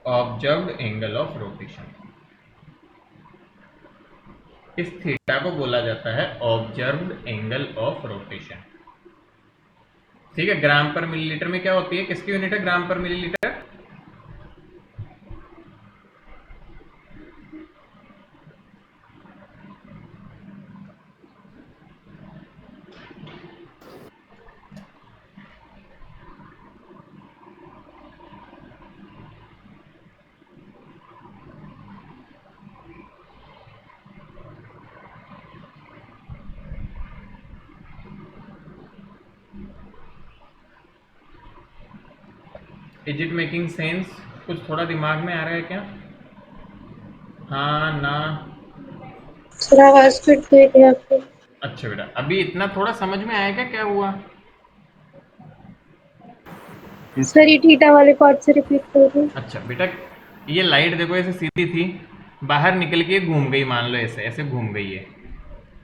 B: Observed angle of rotation, इस थीटा को बोला जाता है ऑब्जर्व्ड एंगल ऑफ रोटेशन। ठीक है, ग्राम पर मिलीलीटर में क्या होती है, किसकी यूनिट है ग्राम पर millilitre? Is it making sense? कुछ थोड़ा दिमाग में आ रहा है क्या? हाँ ना?
D: थोड़ा आवाज कट गई थी आपकी।
B: अच्छा बेटा, अभी इतना थोड़ा समझ में आएगा क्या हुआ?
D: सर ये थीटा वाले पार्ट से रिपीट कर दो।
B: अच्छा बेटा, ये लाइट देखो ऐसे सीधी थी, बाहर निकल के घूम गई, मान लो ऐसे ऐसे घूम गई है,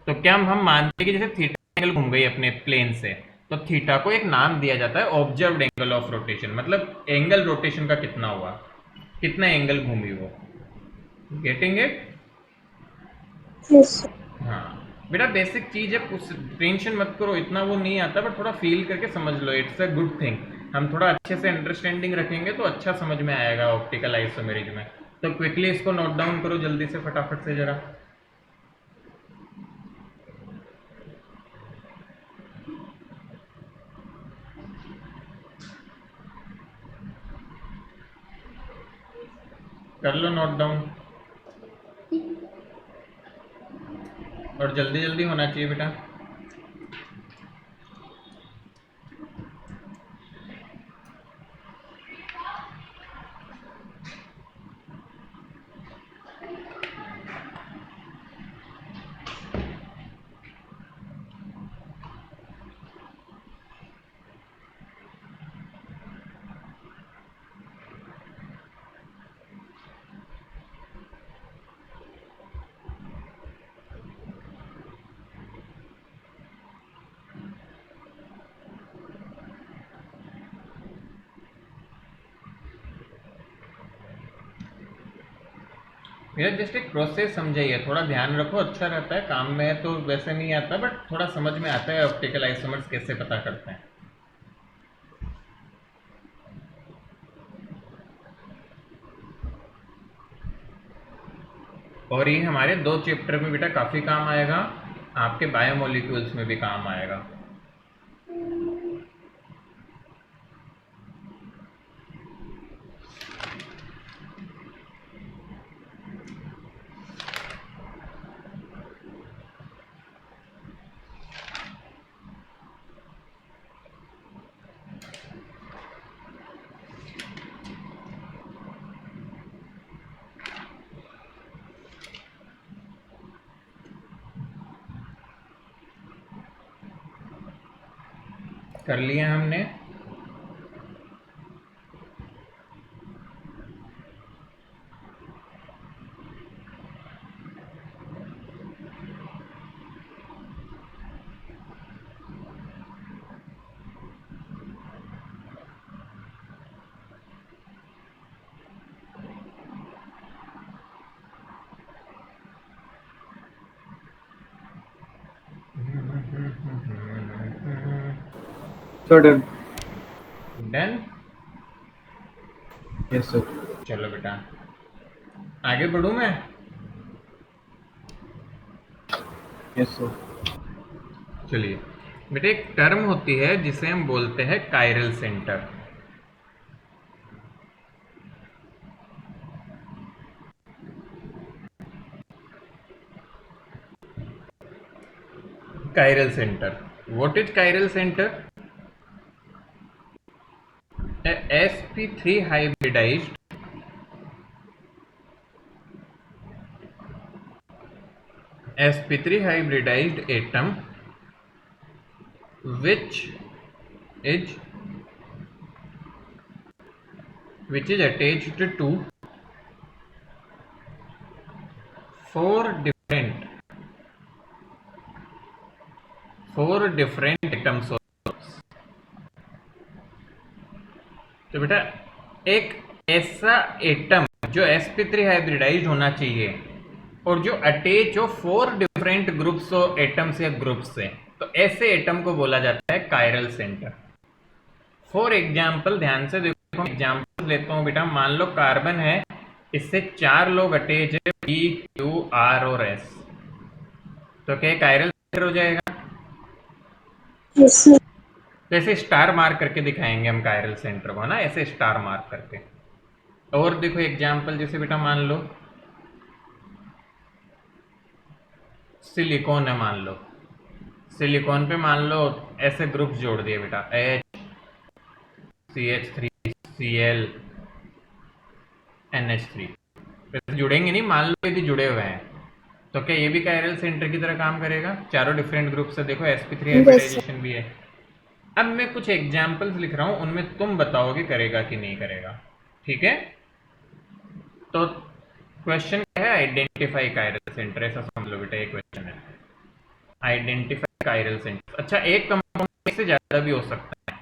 B: तो क्या हम मानते हैं कि जैसे थीटा एंगल घूम गई अपने प्लेन से, तो थीटा को एक नाम दिया जाता है ऑब्जर्व्ड एंगल ऑफ रोटेशन। मतलब एंगल रोटेशन का कितना हुआ, कितना एंगल घूमी वो। Getting it?
D: यस।
B: हाँ बेटा, बेसिक चीज है, कुछ टेंशन मत करो, इतना वो नहीं आता, बट थोड़ा फील करके समझ लो, इट्स अ गुड थिंग। हम थोड़ा अच्छे से अंडरस्टैंडिंग रखेंगे तो अच्छा समझ में आएगा ऑप्टिकल आइसोमेरिज्म में। तो क्विकली इसको नोट डाउन करो जल्दी से, फटाफट से जरा। कर लो नोट डाउन, और जल्दी जल्दी होना चाहिए बेटा। मेरा जस्ट एक प्रोसेस समझाइए, थोड़ा ध्यान रखो, अच्छा रहता है, काम में है तो वैसे नहीं आता, बट थोड़ा समझ में आता है ऑप्टिकल आइसोमर्स कैसे पता करते हैं। और ये हमारे 2 चैप्टर में बेटा काफ़ी काम आएगा, आपके बायोमोलिक्यूल्स में भी काम आएगा। कर लिया हमने।
A: Sir done.
B: Done.
A: Yes sir.
B: चलो बेटा आगे बढ़ूँ मैं।
A: Yes sir.
B: चलिए बेटा, एक टर्म होती है जिसे हम बोलते हैं chiral centre. Chiral center. What is chiral center? A sp3 hybridized atom which is attached to 4 different atoms। तो बेटा एक ऐसा एटम जो sp3 हाइब्रिडाइज्ड होना चाहिए और जो अटैच हो 4 डिफरेंट ग्रुप्स और एटम्स या ग्रुप्स से, तो ऐसे एटम को बोला जाता है कायरल सेंटर। फॉर एग्जाम्पल ध्यान से देखो, एग्जाम्पल लेता हूं बेटा, मान लो कार्बन है, इससे 4 लोग अटैच है, P, Q, R और S, तो क्या कायरल सेंटर हो जाएगा? तो ऐसे स्टार मार्क करके दिखाएंगे हम कायरल सेंटर को, ना ऐसे स्टार मार्क करके। और देखो एग्जाम्पल, जैसे बेटा मान लो सिलिकॉन है, मान लो सिलिकॉन पे मान लो ऐसे ग्रुप्स जोड़ दिए बेटा, H, CH3, Cl, NH3, जुड़ेंगे नहीं, मान लो यदि जुड़े हुए हैं, तो क्या ये भी कायरल सेंटर की तरह काम करेगा? चारों डिफरेंट ग्रुप से देखो sp3 हाइब्रिडाइजेशन भी है। अब मैं कुछ एग्जाम्पल्स लिख रहा हूं, उनमें तुम बताओगे करेगा कि नहीं करेगा, ठीक है? तो क्वेश्चन क्या है? आइडेंटिफाई कायरल सेंटर, ऐसा समझ लो बेटा, एक क्वेश्चन है आइडेंटिफाई कायरल सेंटर। अच्छा, एक कंपाउंड से ज्यादा भी हो सकता है,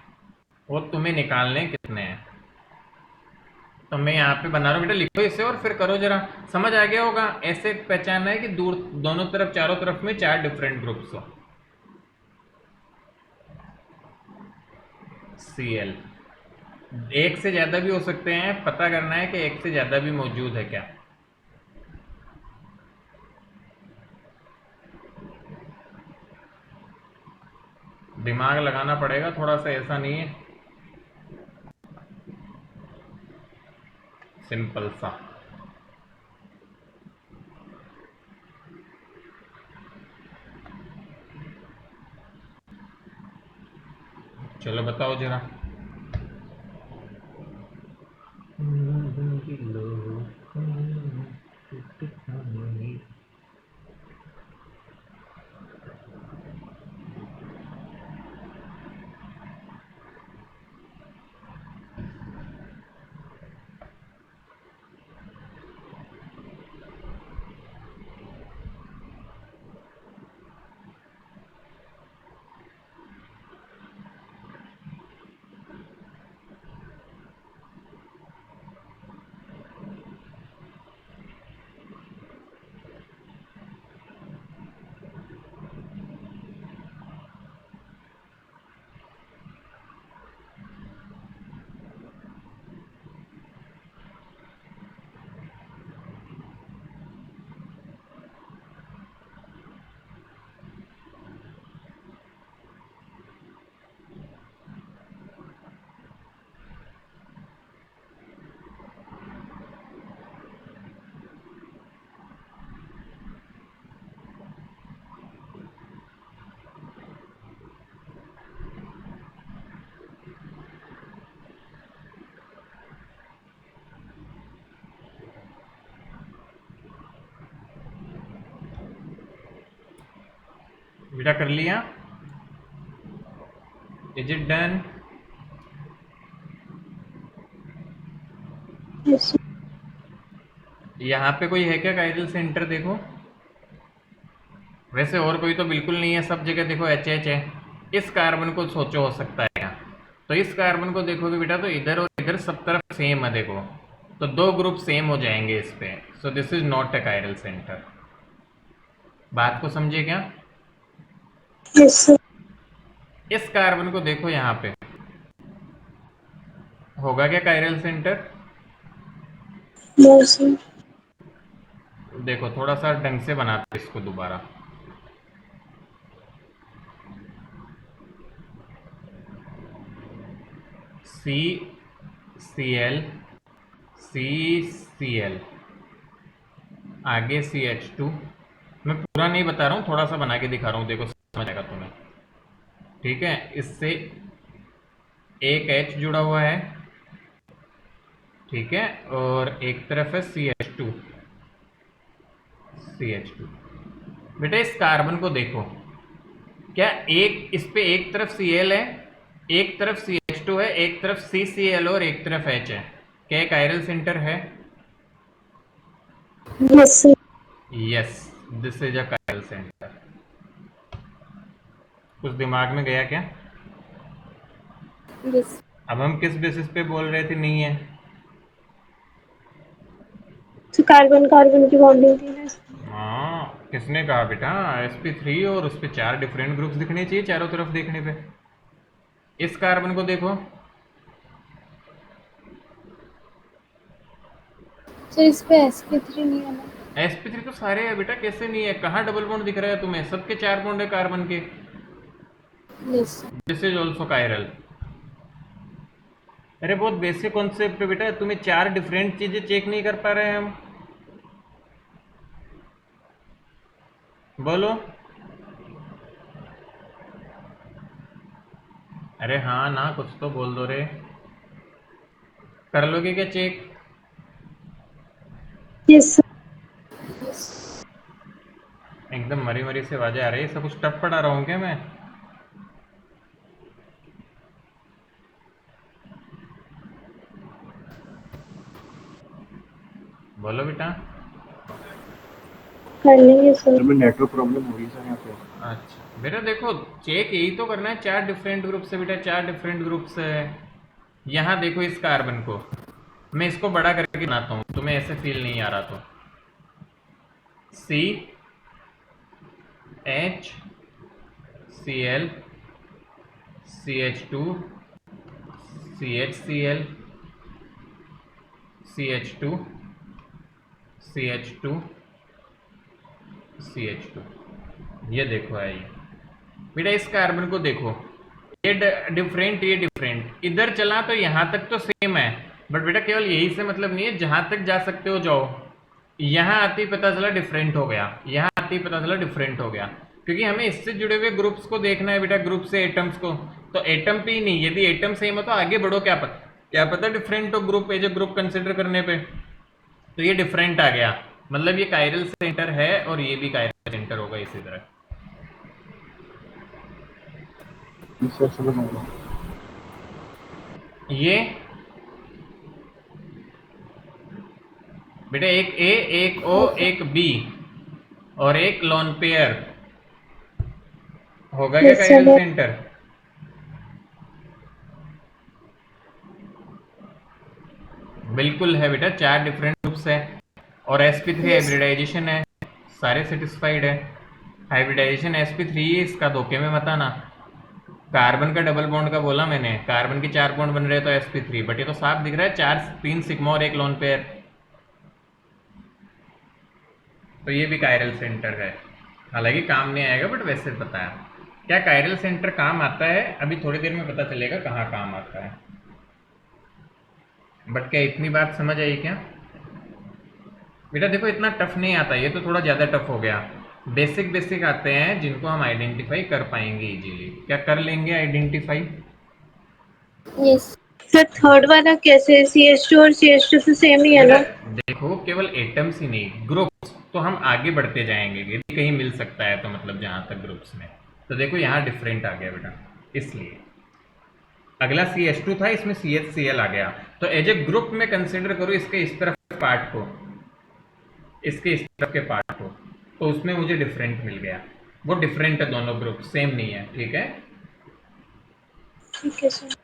B: वो तुम्हें निकालने कितने हैं। तो मैं यहाँ पे बना रहा हूँ बेटा, लिखो इसे और फिर करो जरा, समझ आ गया होगा। ऐसे पहचानना है कि दूर दोनों तरफ, चारों तरफ में 4 डिफरेंट ग्रुप्स हो। Cl एक से ज्यादा भी हो सकते हैं, पता करना है कि एक से ज्यादा भी मौजूद है क्या। दिमाग लगाना पड़ेगा थोड़ा सा, ऐसा नहीं है सिंपल सा। चलो बताओ जरा। बेटा कर लिया? Is it done?
D: Yes.
B: यहाँ पे कोई है क्या कायरल सेंटर? देखो, वैसे और कोई तो बिल्कुल नहीं है, सब जगह देखो एच एच है। इस कार्बन को सोचो हो सकता है यहाँ, तो इस कार्बन को देखोगे बेटा तो इधर और इधर सब तरफ सेम है, देखो तो दो ग्रुप सेम हो जाएंगे इस पे। So this is not a chiral centre. बात को समझे क्या?
D: Yes, sir.
B: इस कार्बन को देखो यहाँ पे, होगा क्या कायरल सेंटर?
D: No, sir.
B: देखो थोड़ा सा ढंग से बनाते इसको दोबारा। सी सी एल सी सी एल, आगे सी एच टू। मैं पूरा नहीं बता रहा हूँ, थोड़ा सा बना के दिखा रहा हूँ, देखो समझ आएगा तुम्हें। ठीक है, इससे एक H जुड़ा हुआ है, ठीक है, और एक तरफ है CH2। CH2 बेटा इस कार्बन को देखो, क्या एक इस पे एक तरफ Cl है, एक तरफ CH2 है, एक तरफ CCl और एक तरफ H है। क्या एक कायरल सेंटर है?
D: Yes, sir.
B: Yes, this is a chiral centre. कुछ दिमाग में गया क्या?
C: यस
B: अब हम किस बेसिस पे बोल रहे थे नहीं है?
D: तो कार्बन कार्बन की बॉन्डिंग थी ना।
B: हाँ, किसने कहा बेटा? sp3 और उस पे 4 डिफरेंट ग्रुप्स दिखने चाहिए चारों तरफ देखने पे। इस कार्बन को देखो,
C: सर इस पे sp3 नहीं है ना?
B: sp3 तो सारे है बेटा, कैसे नहीं है? कहाँ डबल बॉन्ड दिख रहा है तुम्हें? सबके 4 बॉन्ड है कार्बन के।
C: Yes
B: this is also chiral. अरे बहुत बेसिक कॉन्सेप्ट है बेटा, तुम्हें 4 डिफरेंट चीजें चेक नहीं कर पा रहे हैं हम? बोलो। अरे हाँ ना, कुछ तो बोल दो रे। कर लोगे क्या चेक?
D: Yes, sir.
B: एकदम मरी मरी से आवाजें आ रही है, सब कुछ टफ पढ़ा रहा हूँ क्या मैं? बोलो बेटा।
D: कर लेंगे सर।
A: सर में नेटवर्क प्रॉब्लम हो रही है सर यहाँ पे।
B: अच्छा बेटा देखो, चेक यही तो करना है, 4 डिफरेंट ग्रुप से बेटा, 4 डिफरेंट ग्रुप से। यहाँ देखो इस कार्बन को, मैं इसको बड़ा करके बनाता हूँ, तुम्हें ऐसे फील नहीं आ रहा तो। C H Cl CH2 CHCl CH2 CH2 CH2। ये देखो है ये बेटा, इस कार्बन को देखो, ये डिफरेंट, ये डिफरेंट। इधर चला तो यहाँ तक तो सेम है, बट बेटा केवल यही से मतलब नहीं है, जहाँ तक जा सकते हो जाओ। यहाँ आते ही पता चला डिफरेंट हो गया, यहाँ आते ही पता चला डिफरेंट हो गया। क्योंकि हमें इससे जुड़े हुए ग्रुप्स को देखना है बेटा, ग्रुप से एटम्स को। तो एटम पे ही नहीं, यदि एटम सेम हो तो आगे बढ़ो, क्या पता डिफरेंट हो group, as a group consider करने पे। तो ये डिफरेंट आ गया, मतलब ये कायरल सेंटर है और ये भी कायरल सेंटर होगा इसी तरह।
A: सर समझ आ गया।
B: ये बेटा एक ए, एक ओ, एक बी और एक लोन पेयर होगा क्या
D: Yes,
B: कायरल
D: sir.
B: सेंटर? बिल्कुल है बेटा, 4 डिफरेंट ग्रुप्स है और sp3 हाइब्रिडाइजेशन है, सारे सेटिस्फाइड है। हाइब्रिडाइजेशन sp3 है, इसका धोखे में मत आना। कार्बन का डबल बॉन्ड का बोला मैंने, कार्बन के 4 बॉन्ड बन रहे हैं तो sp3, बट ये तो साफ दिख रहा है 3 सिग्मा और एक लोन पेयर, तो ये भी कायरल सेंटर है। हालांकि काम नहीं आएगा बट वैसे बताया। क्या कायरल सेंटर काम आता है? अभी थोड़ी देर में पता चलेगा कहाँ काम आता है। बट क्या इतनी बात समझ आई क्या बेटा? देखो इतना टफ नहीं आता, ये तो थोड़ा ज़्यादा टफ हो गया। बेसिक आते हैं जिनको हम आइडेंटिफाई कर पाएंगे इजीली। क्या कर लेंगे आइडेंटिफाई?
C: यस।
D: सर थर्ड वाला कैसे? CH2 और CH2 तो सेम ही है ना?
B: देखो केवल एटम्स ही नहीं, ग्रुप्स तो हम आगे बढ़ते जाएंगे, यदि कहीं मिल सकता है तो, मतलब जहाँ तक ग्रुप्स में। तो देखो यहाँ डिफरेंट आ गया बेटा, इसलिए अगला CH2 था, इसमें CHCl आ गया। तो एज ए ग्रुप में कंसिडर करो इसके इस तरफ के पार्ट को, इसके इस तरफ के पार्ट को, तो उसमें मुझे डिफरेंट मिल गया। वो डिफरेंट है, दोनों ग्रुप सेम नहीं है, ठीक है?
D: ठीक है सर।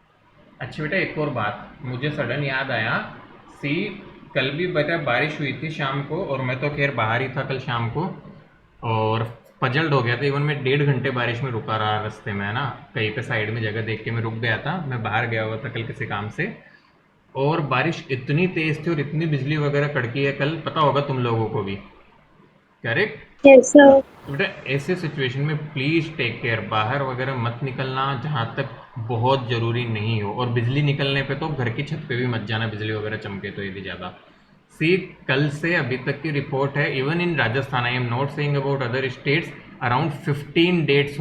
B: अच्छा बेटा एक और बात मुझे सडन याद आया, सी कल भी बेटा बारिश हुई थी शाम को, और मैं तो खैर बाहर ही था कल शाम को, और पजल्ड हो गया था। इवन मैं 1.5 घंटे बारिश में रुका रहा रास्ते में, है ना, कहीं पे साइड में जगह देख के मैं रुक गया था। मैं बाहर गया हुआ था कल किसी काम से, और बारिश इतनी तेज थी और इतनी बिजली वगैरह कड़की है कल, पता होगा तुम लोगों को भी, करेक्ट?
D: Yes sir.
B: तो बेटा ऐसे सिचुएशन में प्लीज़ टेक केयर, बाहर वगैरह मत निकलना जहाँ तक बहुत ज़रूरी नहीं हो, और बिजली निकलने पे तो घर की छत पे भी मत जाना, बिजली वगैरह चमके तो यदि ज़्यादा। सी कल से अभी तक की रिपोर्ट है, even in Rajasthan, I am not saying about other states, around 15 death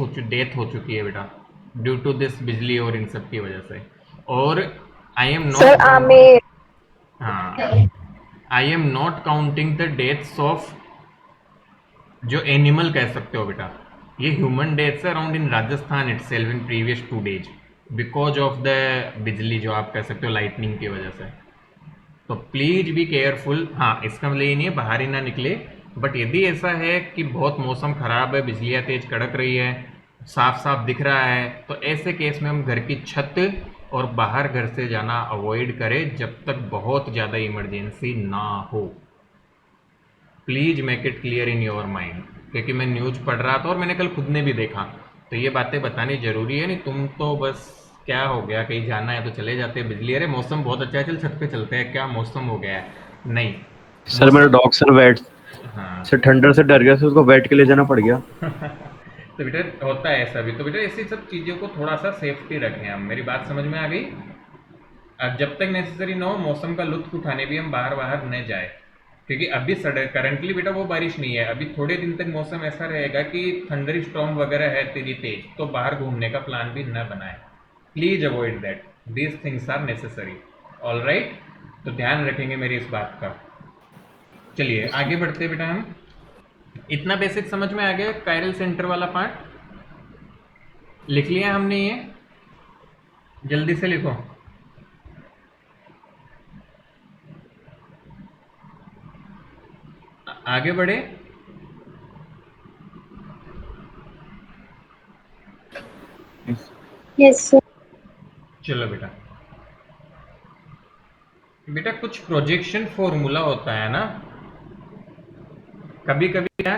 B: हो चुकी है बेटा, ड्यू टू दिस बिजली और इन सब की वजह से। और आई एम नॉट, हाँ, I am not counting the deaths of जो एनिमल कह सकते हो बेटा, ये ह्यूमन डेथ्स है around in Rajasthan itself in previous 2 days because of the बिजली, जो आप कह सकते हो लाइटनिंग की वजह से। तो प्लीज बी केयरफुल। हाँ, इसका मतलब ये नहीं है बाहर ही ना निकले, बट यदि ऐसा है कि बहुत मौसम खराब है, बिजलियाँ तेज कड़क रही है, साफ साफ दिख रहा है, तो ऐसे केस में हम घर की छत और बाहर घर से जाना अवॉइड करें जब तक बहुत ज़्यादा इमरजेंसी ना हो। Please make it clear in your mind, क्योंकि मैं न्यूज़ पढ़ रहा था और मैंने कल खुद ने भी देखा, तो ये बातें बतानी जरूरी है। नहीं तुम तो बस क्या हो गया, कहीं जाना है तो चले जाते हैं, बिजली, अरे मौसम बहुत अच्छा है, चल छत पे चलते हैं, क्या मौसम हो गया है, नहीं।
A: सर मेरा डॉग सर वेट
B: हाँ
A: से ठंडर से डर गया, सर उसको वेट के लिए जाना पड़ गया।
B: तो बेटा होता है ऐसा भी, तो बेटा ऐसी सब चीज़ों को थोड़ा सा सेफ्टी रखें हम। मेरी बात समझ में आ गई? अब जब तक नेसेसरी ना हो मौसम का लुत्फ उठाने भी हम बाहर न जाए, क्योंकि अभी करंटली बेटा वो बारिश नहीं है, अभी थोड़े दिन तक मौसम ऐसा रहेगा कि थंडरी स्टॉर्म वगैरह है तेजी तेज, तो बाहर घूमने का प्लान भी न बनाए। Please avoid that, these things are necessary. All right, तो ध्यान रखेंगे मेरी इस बात का। चलिए आगे बढ़ते बेटा, हम इतना बेसिक समझ में आ गया, कायरल सेंटर वाला पार्ट लिख लिया हमने, ये जल्दी से लिखो। आगे बढ़े।
D: Yes sir.
B: चलो बेटा, बेटा कुछ प्रोजेक्शन फॉर्मूला होता है ना, कभी कभी क्या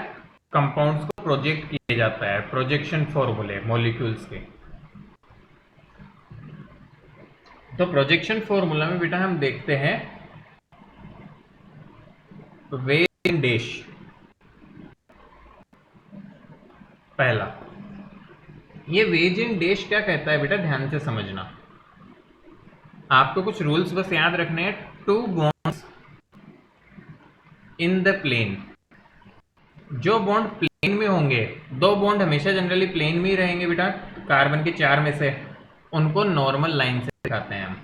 B: कंपाउंड्स को प्रोजेक्ट किया जाता है, प्रोजेक्शन फॉर्मूले मॉलिक्यूल्स के। तो प्रोजेक्शन फॉर्मूला में बेटा हम देखते हैं वेज इन डैश, पहला ये वेज इन डैश क्या कहता है बेटा, ध्यान से समझना, आपको कुछ रूल्स बस याद रखने हैं। 2 बॉन्ड्स इन द प्लेन, जो बॉन्ड प्लेन में होंगे, 2 बॉन्ड हमेशा जनरली प्लेन में ही रहेंगे बेटा, कार्बन के 4 में से, उनको नॉर्मल लाइन से दिखाते हैं हम,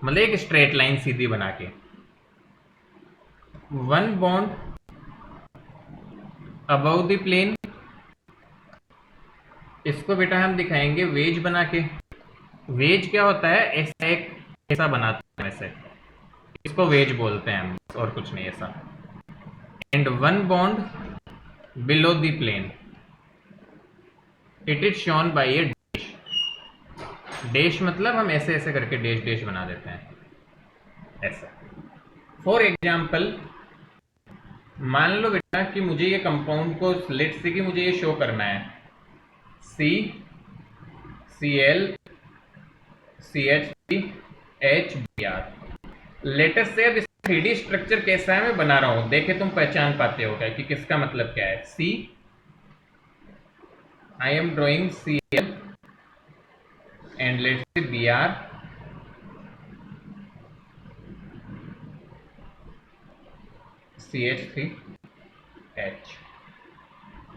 B: मतलब एक स्ट्रेट लाइन सीधी बना के। 1 बॉन्ड अबव द प्लेन, इसको बेटा हम दिखाएंगे वेज बना के। वेज क्या होता है, ऐसा एक ऐसा बनाते हैं वैसे, इसको वेज बोलते हैं हम, और कुछ नहीं ऐसा। And 1 bond below the plane, it is shown by a dash. Dash मतलब हम ऐसे ऐसे करके डैश डैश बना देते हैं ऐसा। फॉर एग्जाम्पल, मान लो बेटा कि मुझे ये कंपाउंड को, लेट्स से कि मुझे ये शो करना है CCl CH3 HBr। लेटेस्ट से अब इस 3D स्ट्रक्चर कैसा है मैं बना रहा हूं, देखे तुम पहचान पाते हो क्या कि किसका मतलब क्या है। C, I am drawing Cl and let's say Br, CH3H।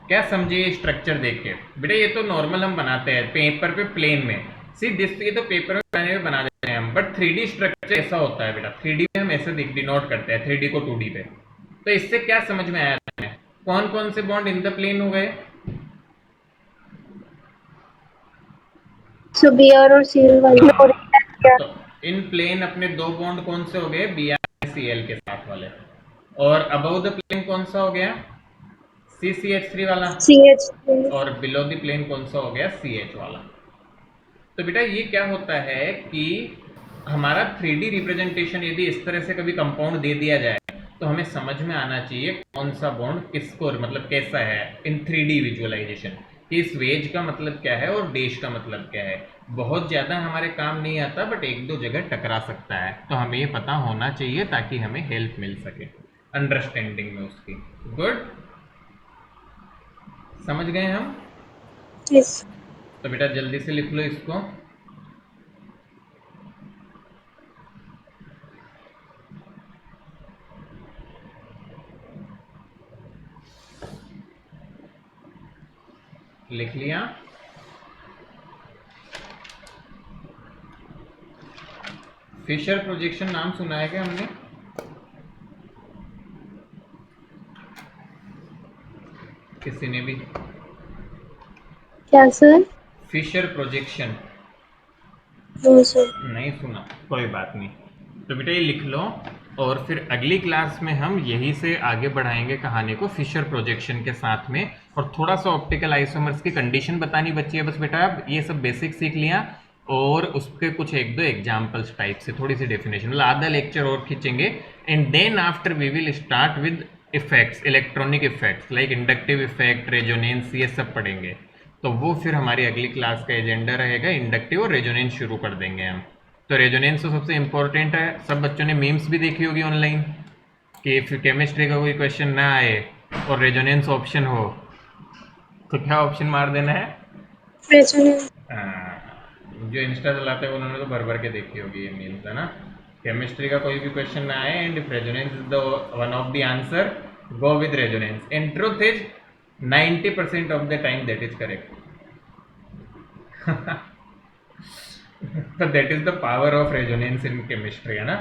B: क्या समझे ये स्ट्रक्चर देख के बेटा, ये तो नॉर्मल हम बनाते हैं पेपर पे प्लेन में, सी दिस, ये तो पेपर में बनाने में बना देते हैं हम, बट 3D स्ट्रक्चर ऐसा होता है बेटा, 3D में हम ऐसे डिनोट करते हैं 3D को 2D पे। तो इससे क्या समझ में आया तुम्हें, कौन कौन से बॉन्ड इन द प्लेन हो गए?
D: सो Br और Cl वाले।
B: तो इन प्लेन अपने 2 बॉन्ड कौन से हो गए, Br Cl के साथ वाले, और अबव द प्लेन कौन सा हो गया, CCH3 वाला,
D: CH3।
B: और बिलो द प्लेन कौन सा हो गया, CH वाला। तो बेटा ये क्या होता है कि हमारा 3D रिप्रेजेंटेशन यदि इस तरह से कभी कंपाउंड दे दिया जाए तो हमें समझ में आना चाहिए कौन सा बॉन्ड किसको, मतलब कैसा है इन 3D विजुअलाइजेशन, कि इस वेज का मतलब क्या है और डैश का मतलब क्या है। बहुत ज़्यादा हमारे काम नहीं आता, बट 1-2 जगह टकरा सकता है, तो हमें ये पता होना चाहिए ताकि हमें हेल्प मिल सके अंडरस्टैंडिंग में उसकी। गुड, समझ गए हम?
D: यस।
B: तो बेटा जल्दी से लिख लो इसको। लिख लिया? फिशर प्रोजेक्शन नाम सुना है क्या हमने? किसी ने भी?
D: क्या sir?
B: Fischer projection
D: no sir.
B: नहीं सुना, कोई बात नहीं। तो बेटा ये लिख लो, और फिर अगली क्लास में हम यही से आगे बढ़ाएंगे कहानी को फिशर प्रोजेक्शन के साथ में, और थोड़ा सा ऑप्टिकल आइसोमर्स की कंडीशन बतानी बची है बस बेटा। अब ये सब बेसिक सीख लिया, और उसके कुछ 1-2 एग्जाम्पल्स टाइप से थोड़ी सी डेफिनेशन, मतलब आधा लेक्चर और खींचेंगे। And then after we will start with effects, electronic effects like inductive effect, resonance, ये सब पढ़ेंगे। तो वो फिर हमारी अगली क्लास का एजेंडा रहेगा, इंडक्टिव और रेजोनेंस शुरू कर देंगे हम। तो रेजोनेंस तो सबसे इंपॉर्टेंट है, सब बच्चों ने मीम्स भी देखी होगी ऑनलाइन कि फिर केमिस्ट्री का कोई क्वेश्चन ना आए और रेजोनेंस ऑप्शन हो तो क्या ऑप्शन मार देना है?
D: रेजोनेंस।
B: जो इंस्टा चलाते हैं उन्होंने तो भर भर के देखी होगी ये मीम्स, है ना। केमिस्ट्री का कोई भी क्वेश्चन ना आए and if resonance is the one of the answer, go with resonance, and truth is 90% of the time that is correct. तो that is the power of resonance in chemistry, है ना।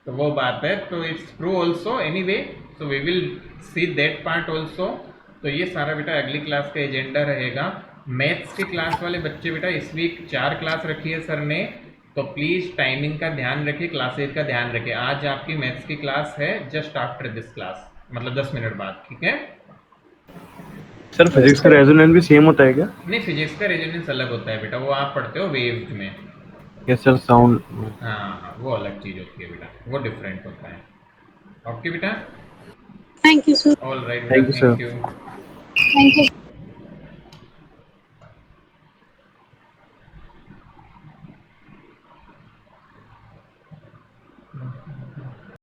B: तो वो बात है, तो it's true also anyway, so we will see that part also. तो ये सारा बेटा अगली क्लास का एजेंडा रहेगा। मैथ्स की क्लास वाले बच्चे बेटा इस वीक 4 क्लास रखी है सर ने, तो प्लीज़ टाइमिंग का ध्यान रखिए, क्लासेज का ध्यान रखिए। आज आपकी मैथ्स की क्लास है जस्ट आफ्टर दिस क्लास, मतलब 10 मिनट बाद, ठीक है।
A: सर फिजिक्स का रेजोनेंस भी सेम होता है क्या?
B: नहीं, फिजिक्स का रेजोनेंस अलग होता है बेटा, वो आप पढ़ते हो वेव्स में।
A: Yes sir, sound.
B: हाँ, वो अलग चीज़ होती है बेटा, वो डिफरेंट होता है। ओके बेटा,
D: thank you sir.
B: All right
A: Thank
B: बेटा,
A: you, sir.
B: Thank you.
C: Thank you.